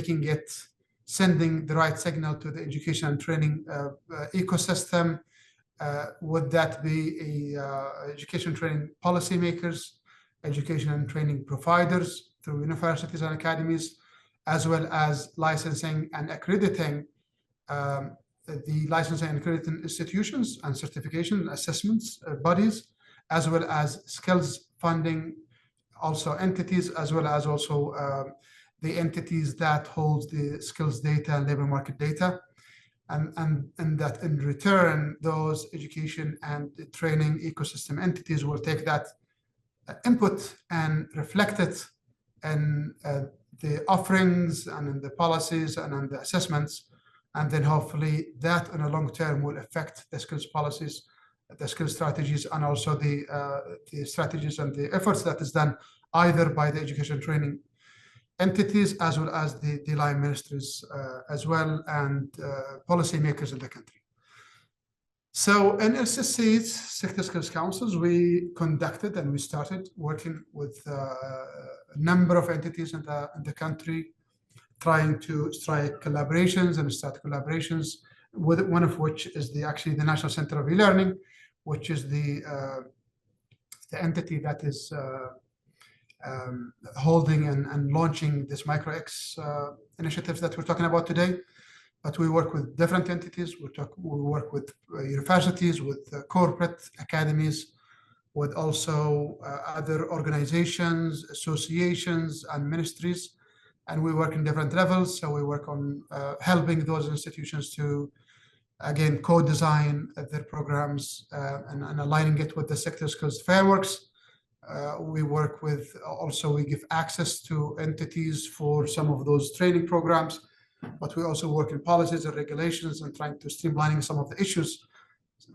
sending the right signal to the education and training ecosystem. Would that be education training policymakers, education and training providers through universities and academies, as well as licensing and accrediting the licensing and accrediting institutions and certification assessments bodies, as well as skills funding also entities, as well as also the entities that hold the skills data and labor market data. And that in return, those education and training ecosystem entities will take that input and reflect it in the offerings and in the policies and in the assessments. And then hopefully that in a long term will affect the skills policies, the skills strategies, and also the strategies and the efforts that is done either by the education training entities as well as the line ministries as well, and policymakers in the country. So in SSC's sector skills councils, we conducted and we started working with a number of entities in the country, trying to strike collaborations and start collaborations, with one of which is actually the National Center of E-Learning, which is the entity that is holding and launching this MicroX initiatives that we're talking about today. But we work with different entities. We work with universities, with corporate academies, with also other organizations, associations, and ministries. And we work in different levels. So we work on helping those institutions to, again, co-design their programs and aligning it with the sector skills frameworks. We work with, also we give access to entities for some of those training programs, but we also work in policies and regulations and trying to streamlining some of the issues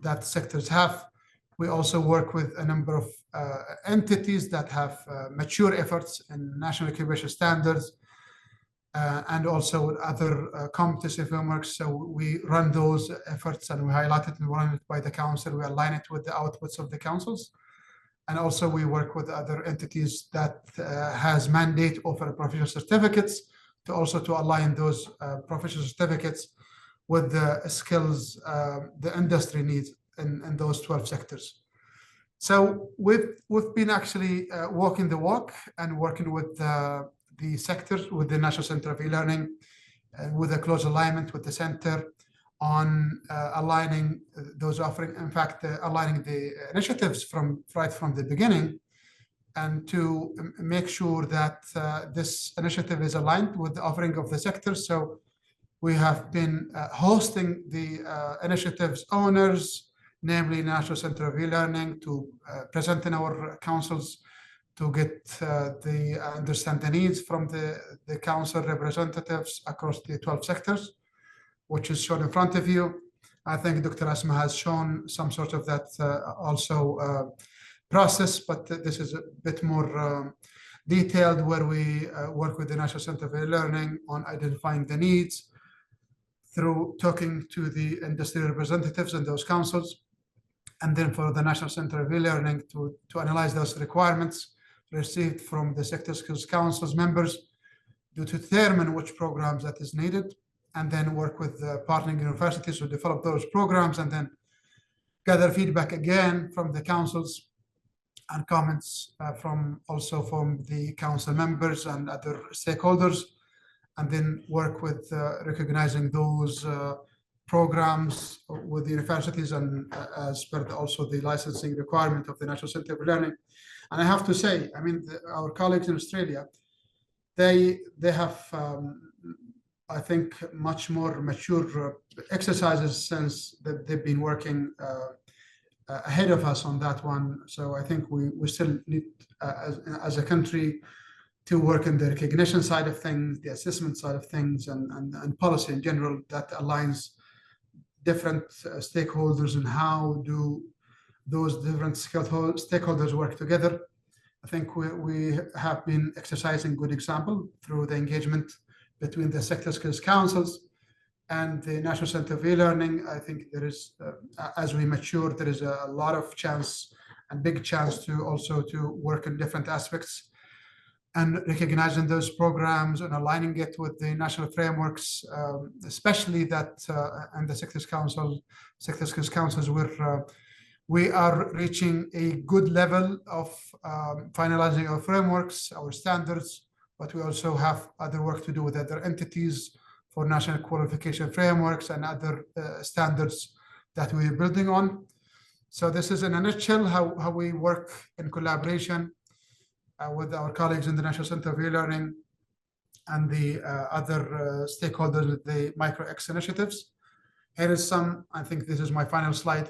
that sectors have. We also work with a number of entities that have mature efforts in national occupation standards and also with other competency frameworks. So we run those efforts and we highlight it and we run it by the council. We align it with the outputs of the councils. And also we work with other entities that has mandate over professional certificates to align those professional certificates with the skills the industry needs in those 12 sectors. So we've been actually walking the walk and working with the sectors, with the National Center of E-Learning, with a close alignment with the center on aligning those offerings, in fact, aligning the initiatives right from the beginning, and to make sure that this initiative is aligned with the offering of the sector. So We have been hosting the initiative's owners, namely National Center of E-Learning, to present in our councils to understand the needs from the council representatives across the 12 sectors, which is shown in front of you. I think Dr. Asma has shown some sort of that process, but this is a bit more detailed, where we work with the National Center for Learning on identifying the needs through talking to the industry representatives in those councils, and then for the National Center of Learning to analyze those requirements received from the sector skills councils members to determine which programs that is needed, and then work with partnering universities to develop those programs, and then gather feedback again from the councils and comments from the council members and other stakeholders, and then work with recognizing those programs with the universities and as per also the licensing requirement of the National Center for Learning. And I have to say, I mean, our colleagues in Australia, they have, I think, much more mature exercises since they've been working ahead of us on that one. So I think we still need, as a country, to work in the recognition side of things, the assessment side of things, and policy in general that aligns different stakeholders and how do those different stakeholders work together. I think we have been exercising good example through the engagement between the sector skills councils and the National Center for E-Learning. I think there is, as we mature, there is a lot of chance and big chance to also to work in different aspects and recognizing those programs and aligning it with the national frameworks, especially that and the sector skills councils, where we are reaching a good level of finalizing our frameworks, our standards, but we also have other work to do with other entities for national qualification frameworks and other standards that we're building on. So this is in a nutshell how we work in collaboration with our colleagues in the National Center for E-Learning and the other stakeholders with the MicroX initiatives. Here is some, I think this is my final slide,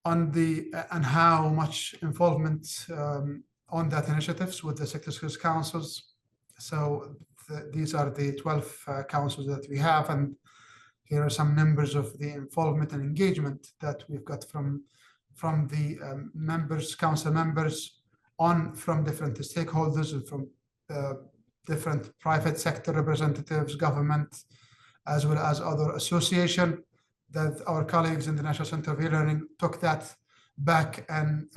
on the and how much involvement on that initiatives with the sector skills councils. So these are the 12 councils that we have, and here are some numbers of the involvement and engagement that we've got from the members, council members, from different stakeholders and from different private sector representatives, government, as well as other association, that our colleagues in the National Center for E-Learning took that back and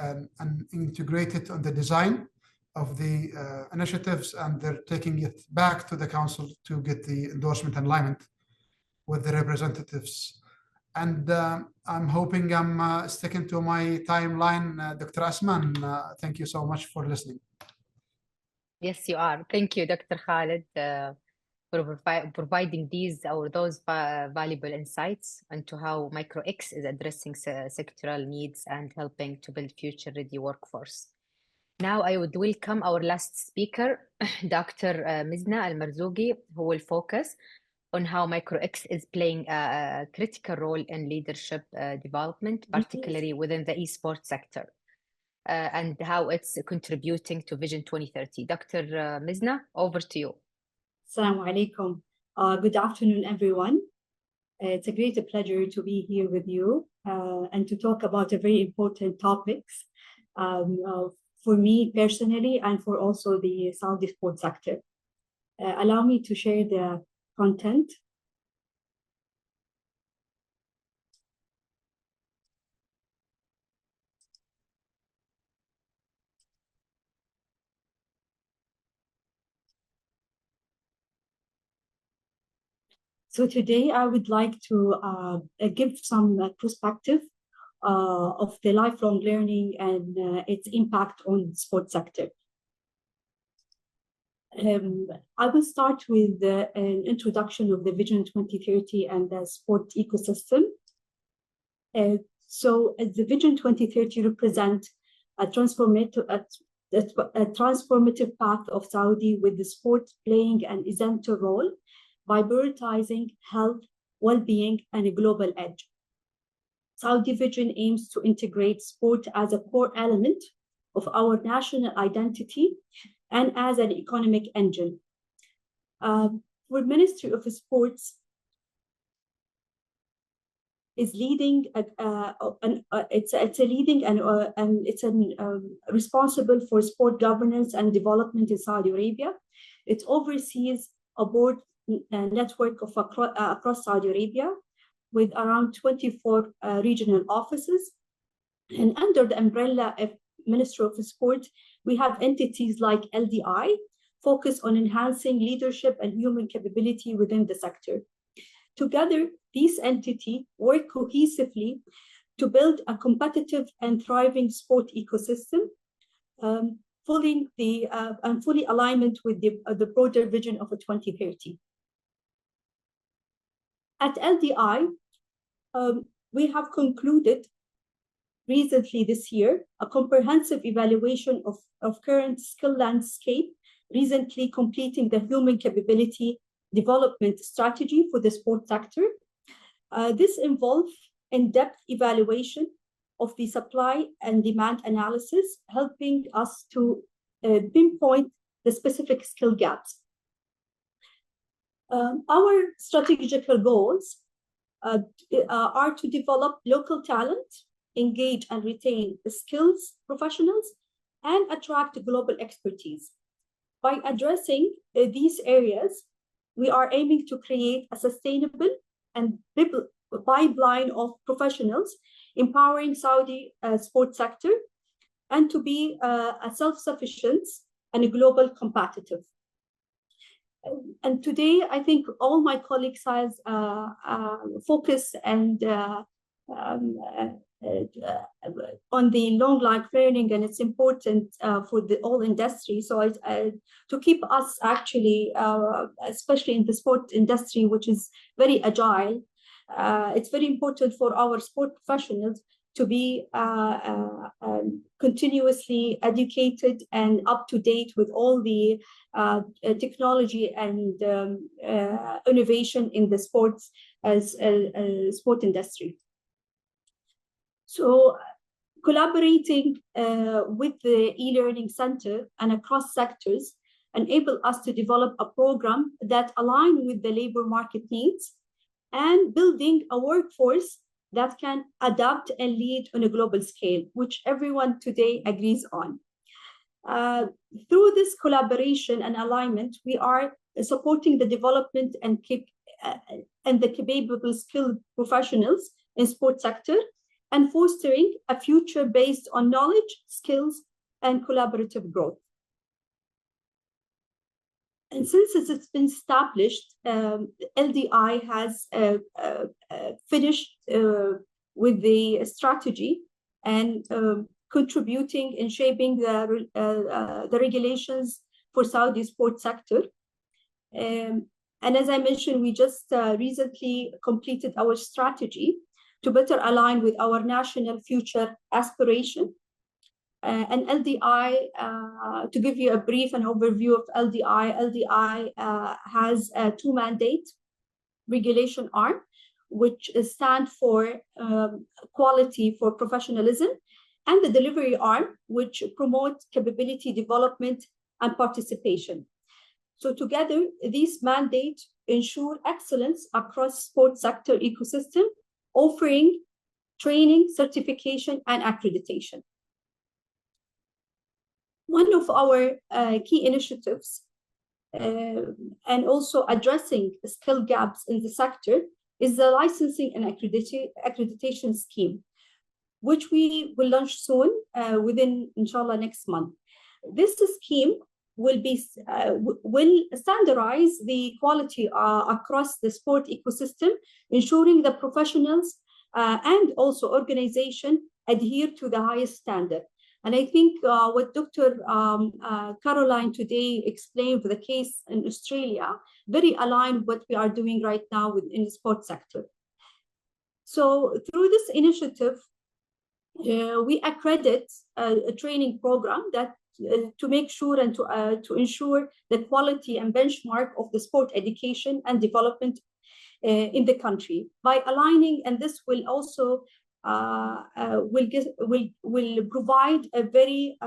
integrated on the design of the initiatives, and they're taking it back to the council to get the endorsement and alignment with the representatives. And I'm hoping I'm sticking to my timeline, Dr. Asma, and thank you so much for listening. Yes, you are. Thank you, Dr. Khalid, for providing those valuable insights into how MicroX is addressing sectoral needs and helping to build future-ready workforce. Now I would welcome our last speaker, Dr. Mizna Al-Marzouqi, who will focus on how MicroX is playing a critical role in leadership development, particularly within the esports sector, and how it's contributing to Vision 2030. Dr. Mizna, over to you. Assalamu alaikum. Good afternoon, everyone. It's a great pleasure to be here with you and to talk about a very important topics for me personally and for also the Saudi sports sector. Allow me to share the content. So today I would like to give some perspective of the lifelong learning and its impact on the sports sector. I will start with an introduction of the Vision 2030 and the sport ecosystem. So the Vision 2030 represents a transformative path of Saudi, with the sport playing an essential role by prioritizing health, well-being, and a global edge. Saudi Vision aims to integrate sport as a core element of our national identity and as an economic engine. For Ministry of Sports is leading, it's responsible for sport governance and development in Saudi Arabia. It oversees a board network of across Saudi Arabia with around 24 regional offices. And under the umbrella of Ministry of Sport, we have entities like LDI, focus on enhancing leadership and human capability within the sector. Together, these entities work cohesively to build a competitive and thriving sport ecosystem, fully alignment with the broader vision of 2030. At LDI, we have concluded recently this year a comprehensive evaluation of current skill landscape, recently completing the human capability development strategy for the sport sector. This involves in-depth evaluation of the supply and demand analysis, helping us to pinpoint the specific skill gaps. Our strategic goals are to develop local talent, engage and retain the skills professionals, and attract global expertise. By addressing these areas, we are aiming to create a sustainable and pipeline of professionals, empowering Saudi sports sector, and to be a self-sufficient and a global competitive. And today, I think all my colleagues has focus and on the long life learning, and it's important for the all industry. So to keep us actually, especially in the sport industry, which is very agile, it's very important for our sport professionals to be continuously educated and up to date with all the technology and innovation in the sports sport industry. So collaborating with the e-learning center and across sectors enable us to develop a program that align with the labor market needs and building a workforce that can adapt and lead on a global scale, which everyone today agrees on. Through this collaboration and alignment, we are supporting the development and the capable skilled professionals in sports sector, and fostering a future based on knowledge, skills, and collaborative growth. And since it's been established, LDI has finished with the strategy and contributing in shaping the regulations for Saudi sports sector. And as I mentioned, we just recently completed our strategy to better align with our national future aspiration. And LDI, to give you a brief and overview of LDI has two mandates: regulation arm, which stands for quality for professionalism, and the delivery arm, which promotes capability development and participation. So together, these mandates ensure excellence across sports sector ecosystem, offering training, certification, and accreditation. One of our key initiatives and also addressing skill gaps in the sector is the licensing and accreditation scheme, which we will launch soon within, inshallah, next month. This scheme will standardize the quality across the sport ecosystem, ensuring the professionals and also organization adhere to the highest standard. And I think what Dr. Caroline today explained for the case in Australia, very aligned with what we are doing right now in the sports sector. So through this initiative, we accredit a training program that to make sure and to ensure the quality and benchmark of the sport education and development in the country by aligning, and this will also will provide a very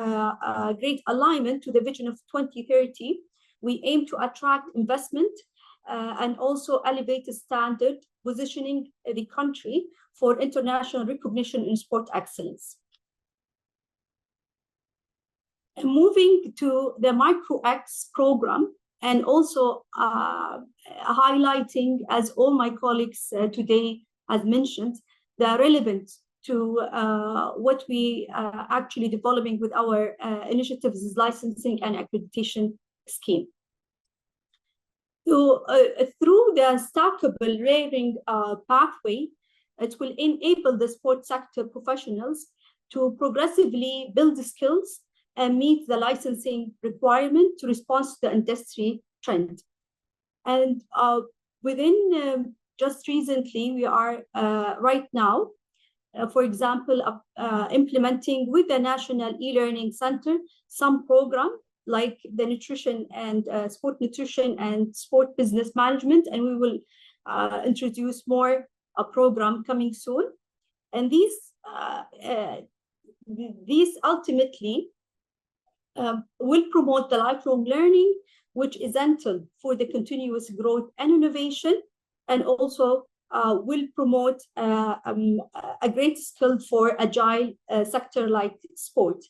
great alignment to the vision of 2030. We aim to attract investment and also elevate the standard, positioning the country for international recognition in sport excellence. Moving to the MicroX program, and also highlighting, as all my colleagues today has mentioned, the relevance to what we are actually developing with our initiatives is licensing and accreditation scheme. So, through the stackable rating pathway, it will enable the sports sector professionals to progressively build the skills and meet the licensing requirement to respond to the industry trend. And within just recently, we are right now, for example, implementing with the National E-Learning Center some program like the nutrition and sport nutrition and sport business management, and we will introduce more a program coming soon. And these ultimately will promote the lifelong learning, which is essential for the continuous growth and innovation, and also will promote a great skill for agile sector like sport.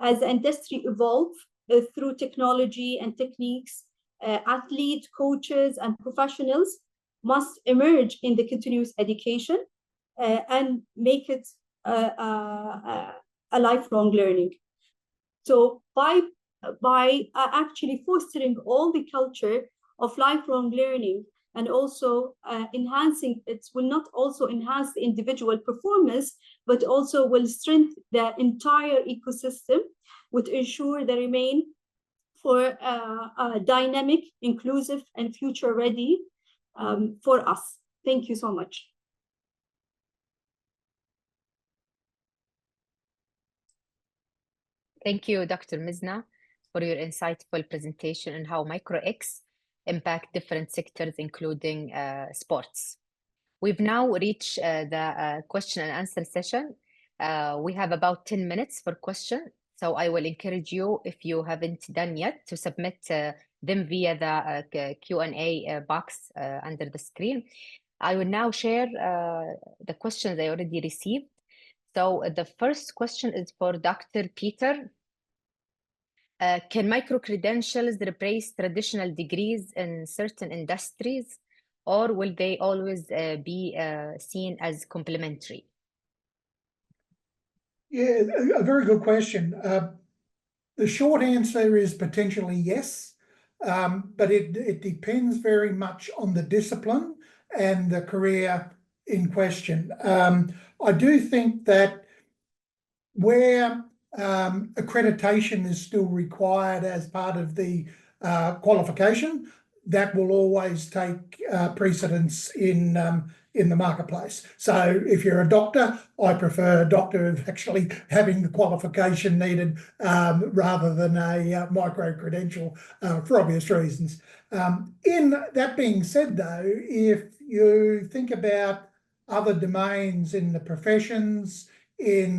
As the industry evolves through technology and techniques, athletes, coaches, and professionals must emerge in the continuous education and make it a lifelong learning. So by actually fostering all the culture of lifelong learning and also enhancing, it will not also enhance the individual performance, but also will strengthen the entire ecosystem, which ensure they remain for a dynamic, inclusive, and future ready for us. Thank you so much. Thank you, Dr. Mizna, for your insightful presentation on how MicroX impact different sectors, including sports. We've now reached the question and answer session. We have about 10 minutes for questions, so I will encourage you, if you haven't done yet, to submit them via the Q&A box under the screen. I will now share the questions I already received. So the first question is for Dr. Peter. Can micro-credentials replace traditional degrees in certain industries, or will they always be seen as complementary? Yeah, a very good question. The short answer is potentially yes, but it depends very much on the discipline and the career in question. I do think that where accreditation is still required as part of the qualification, that will always take precedence in the marketplace. So if you're a doctor, I prefer a doctor of actually having the qualification needed rather than a micro-credential for obvious reasons. In that being said, though, if you think about other domains in the professions, in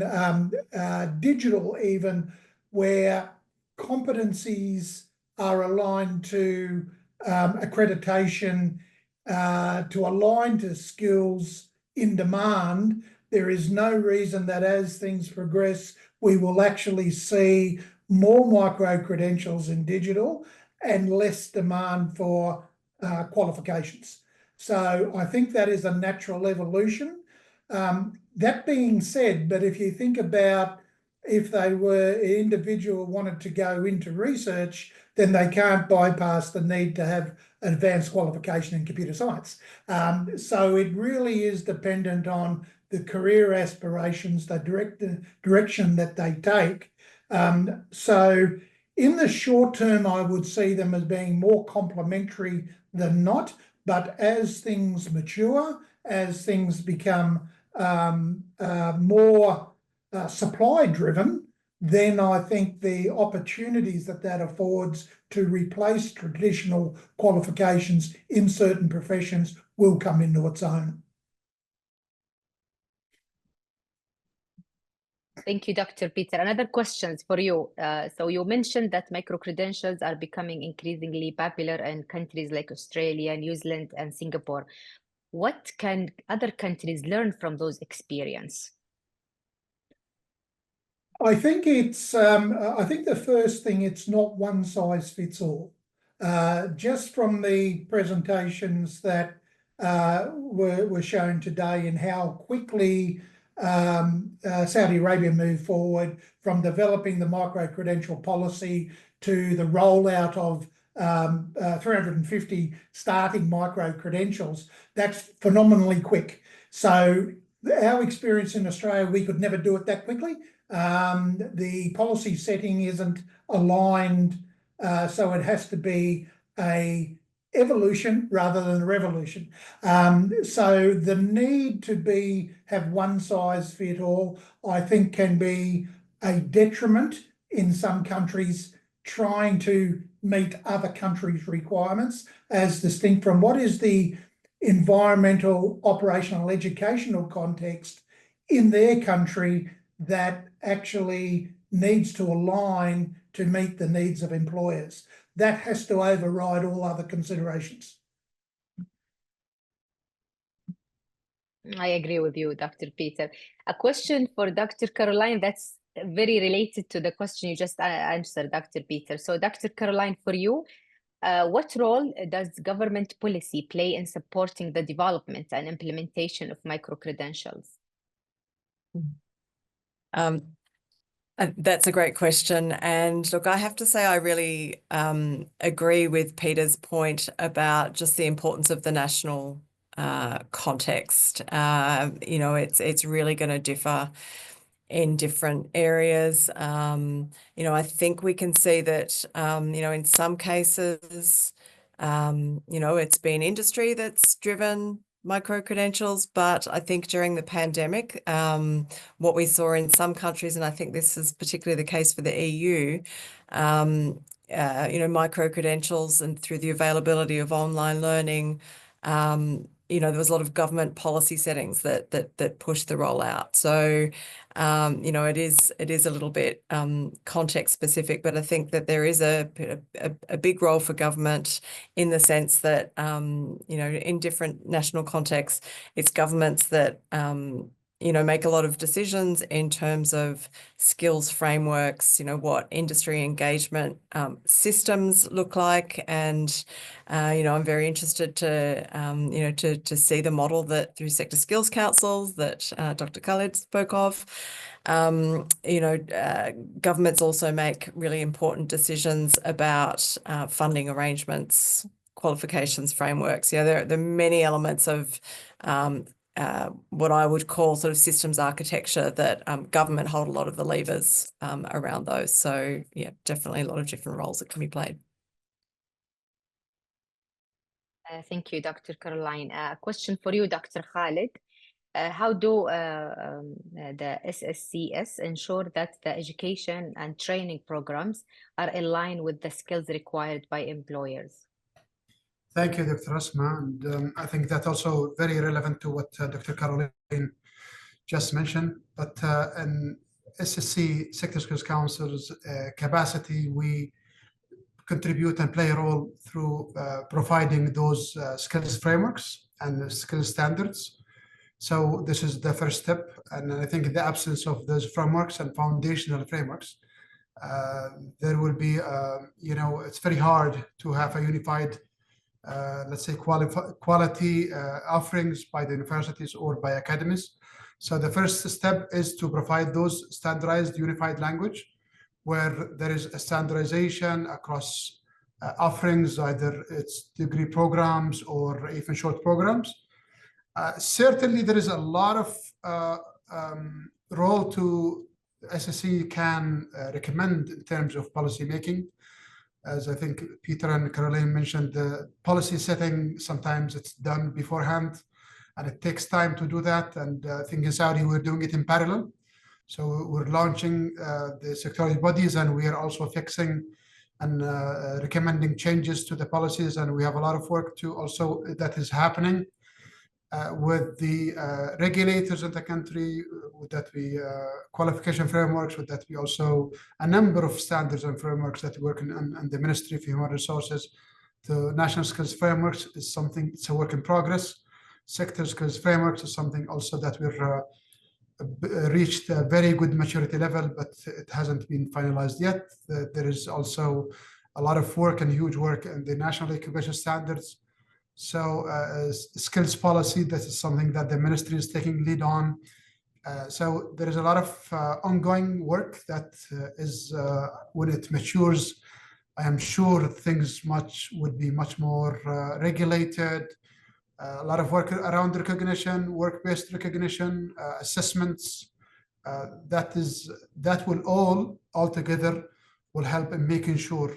digital even, where competencies are aligned to accreditation to align to skills in demand, there is no reason that as things progress, we will actually see more micro-credentials in digital and less demand for qualifications. So I think that is a natural evolution. That being said, but if you think about if they were an individual wanted to go into research, then they can't bypass the need to have an advanced qualification in computer science. So it really is dependent on the career aspirations, the direction that they take. So in the short term, I would see them as being more complementary than not. But as things mature, as things become more supply driven, then I think the opportunities that affords to replace traditional qualifications in certain professions will come into its own. Thank you, Dr. Peter. Another question for you. So you mentioned that micro-credentials are becoming increasingly popular in countries like Australia, New Zealand, and Singapore. What can other countries learn from those experiences? I think I think the first thing, it's not one size fits all. Just from the presentations that were shown today and how quickly Saudi Arabia moved forward from developing the micro-credential policy to the rollout of 350 starting micro-credentials, that's phenomenally quick. So our experience in Australia, we could never do it that quickly. The policy setting isn't aligned, so it has to be a evolution rather than a revolution. So the need to have one size fit all, I think, can be a detriment in some countries trying to meet other countries' requirements, as distinct from what is the environmental, operational, educational context in their country that actually needs to align to meet the needs of employers. That has to override all other considerations. I agree with you, Dr. Peter. A question for Dr. Caroline that's very related to the question you just answered, Dr. Peter. So Dr. Caroline, for you, what role does government policy play in supporting the development and implementation of micro-credentials? That's a great question. And look, I have to say I really agree with Peter's point about just the importance of the national context. You know, it's really going to differ in different areas. You know, I think we can see that, you know, in some cases, you know, it's been industry that's driven micro-credentials, but I think during the pandemic, what we saw in some countries, and I think this is particularly the case for the EU, you know, micro-credentials and through the availability of online learning, you know, there was a lot of government policy settings that pushed the rollout. So, you know, it is a little bit context specific, but I think that there is a big role for government in the sense that, you know, in different national contexts, it's governments that, you know, make a lot of decisions in terms of skills frameworks, you know, what industry engagement systems look like. And, you know, I'm very interested to, you know, to see the model that through sector skills councils that Dr. Khalid spoke of. You know, governments also make really important decisions about funding arrangements, qualifications, frameworks. Yeah, there are many elements of what I would call sort of systems architecture that government hold a lot of the levers around those. So yeah, definitely a lot of different roles that can be played. Thank you, Dr. Caroline. A question for you, Dr. Khalid. How do the SSCS ensure that the education and training programs are in line with the skills required by employers? Thank you, Dr. Asma. And I think that's also very relevant to what Dr. Caroline just mentioned. But in SSC, Sector Skills Council's capacity, we contribute and play a role through providing those skills frameworks and skills standards. So this is the first step. And I think in the absence of those frameworks and foundational frameworks, there will be, you know, it's very hard to have a unified let's say quality offerings by the universities or by academies. So the first step is to provide those standardized unified language where there is a standardization across offerings, either it's degree programs or even short programs. Certainly there is a lot of role to SSC can recommend in terms of policy making. As I think Peter and Caroline mentioned, the policy setting, sometimes it's done beforehand and it takes time to do that. And I think in Saudi, we're doing it in parallel. So we're launching the sectoral bodies, and we are also fixing and recommending changes to the policies. And we have a lot of work to also that is happening with the regulators in the country, with that we qualification frameworks, with that we also a number of standards and frameworks that work in the Ministry of Human Resources. The national skills frameworks is something, it's a work in progress. Sector skills frameworks is something also that we're reached a very good maturity level, but it hasn't been finalized yet. There is also a lot of work and huge work in the national occupation standards. So skills policy, this is something that the ministry is taking lead on. So there is a lot of ongoing work that is, when it matures, I am sure things would be much more regulated. A lot of work around recognition, work-based recognition, assessments. That will all together will help in making sure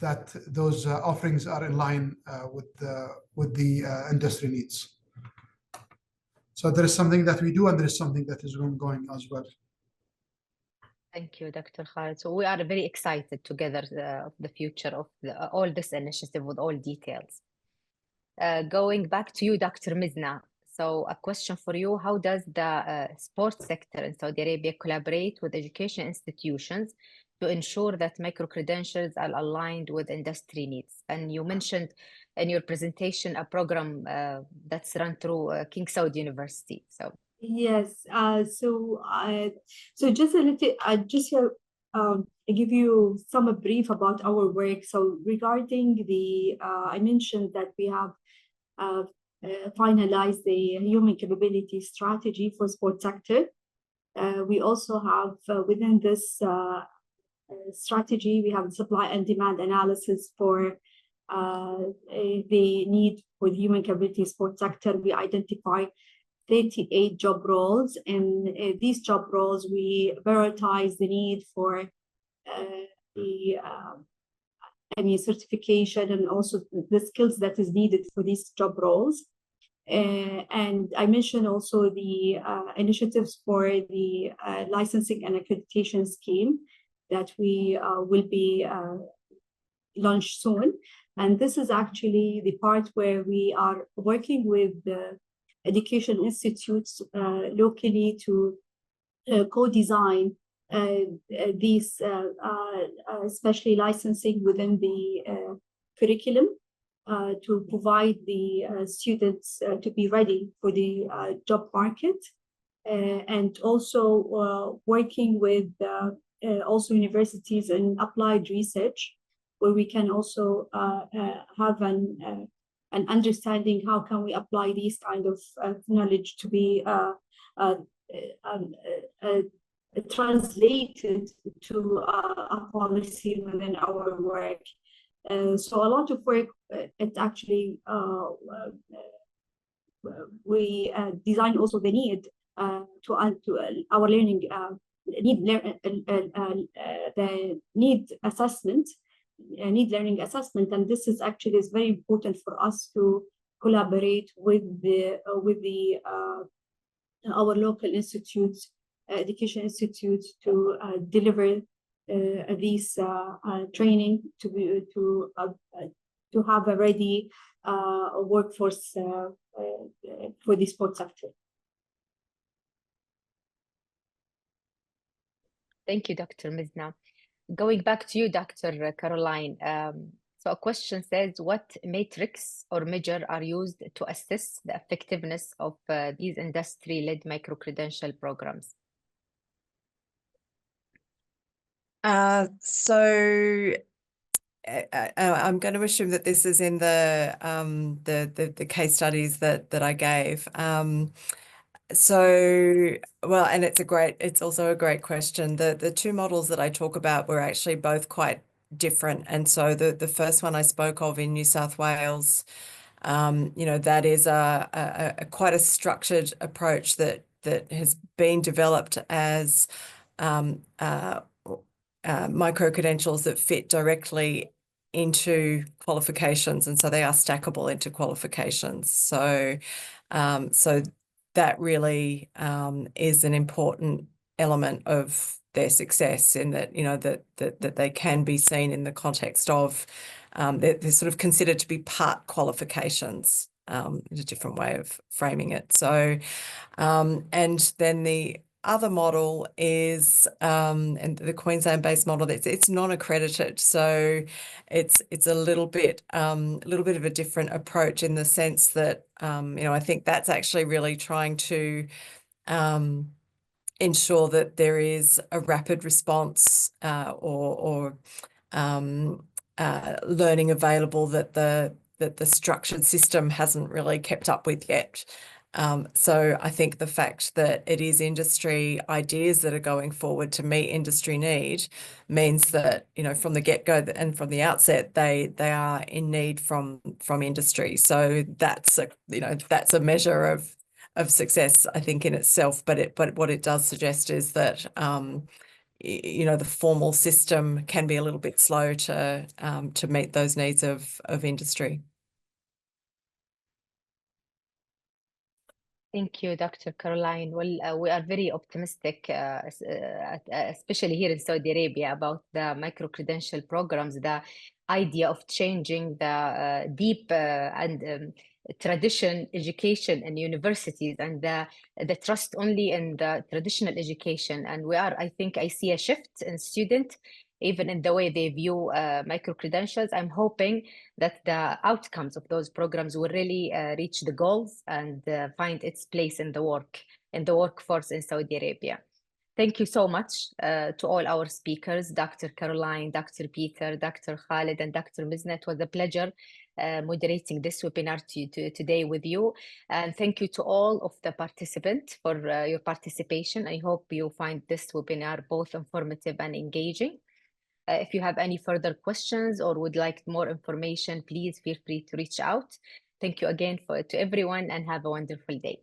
that those offerings are in line with the industry needs. So there is something that we do, and there is something that is ongoing as well. Thank you, Dr. Khalid. So we are very excited together of the future of all this initiative with all details. Going back to you, Dr. Mizna. So a question for you: how does the sports sector in Saudi Arabia collaborate with education institutions to ensure that micro-credentials are aligned with industry needs? And you mentioned in your presentation a program that's run through King Saud University. So yes, so just a little, I give you some brief about our work. So regarding the, I mentioned that we have finalized the human capability strategy for sports sector. We also have within this strategy, we have supply and demand analysis for the need for the human capability sports sector. We identify 38 job roles, and these job roles we prioritize the need for the certification and also the skills that is needed for these job roles. And I mentioned also the initiatives for the licensing and accreditation scheme that we will be launched soon. And this is actually the part where we are working with the education institutes locally to co-design these, especially licensing within the curriculum to provide the students to be ready for the job market, and also working with also universities and applied research, where we can also have an understanding how can we apply these kind of knowledge to be translated to a policy within our work. So a lot of work, it actually, we design also the need to our learning, the need assessment, need learning assessment, and this is actually is very important for us to collaborate with our local institutes, education institutes, to deliver these training to have a ready workforce for the sports sector. thank you, Dr. Mizna. Going back to you, Dr. Caroline. So a question says, what matrix or measure are used to assess the effectiveness of these industry-led micro-credential programs? So I'm going to assume that this is in the case studies that I gave. So, well, and it's also a great question. The two models that I talk about were actually both quite different. And so the first one I spoke of in New South Wales, that is quite a structured approach that has been developed as micro-credentials that fit directly into qualifications, and so they are stackable into qualifications. So that really is an important element of their success, in that, you know, that they can be seen in the context of, they're sort of considered to be part qualifications, is a different way of framing it. So, and then the other model is, and the Queensland-based model, it's non-accredited. So it's a little bit of a different approach, in the sense that, you know, I think that's actually really trying to ensure that there is a rapid response or learning available that the structured system hasn't really kept up with yet. So I think the fact that it is industry ideas that are going forward to meet industry need means that, you know, from the get-go and from the outset, they are in need from industry. So that's a measure of success, I think, in itself. But what it does suggest is that you know, the formal system can be a little bit slow to meet those needs of industry. Thank you, Dr. Caroline. Well, we are very optimistic, especially here in Saudi Arabia, about the micro-credential programs, the idea of changing the deep and tradition education in universities, and the trust only in the traditional education. And I think I see a shift in students, even in the way they view micro-credentials. I'm hoping that the outcomes of those programs will really reach the goals and find its place in the workforce in Saudi Arabia. Thank you so much to all our speakers, Dr. Caroline, Dr. Peter, Dr. Khalid, and Dr. Miznet. It was a pleasure moderating this webinar today with you. And thank you to all of the participants for your participation. I hope you find this webinar both informative and engaging. If you have any further questions or would like more information, please feel free to reach out. Thank you again to everyone, and have a wonderful day.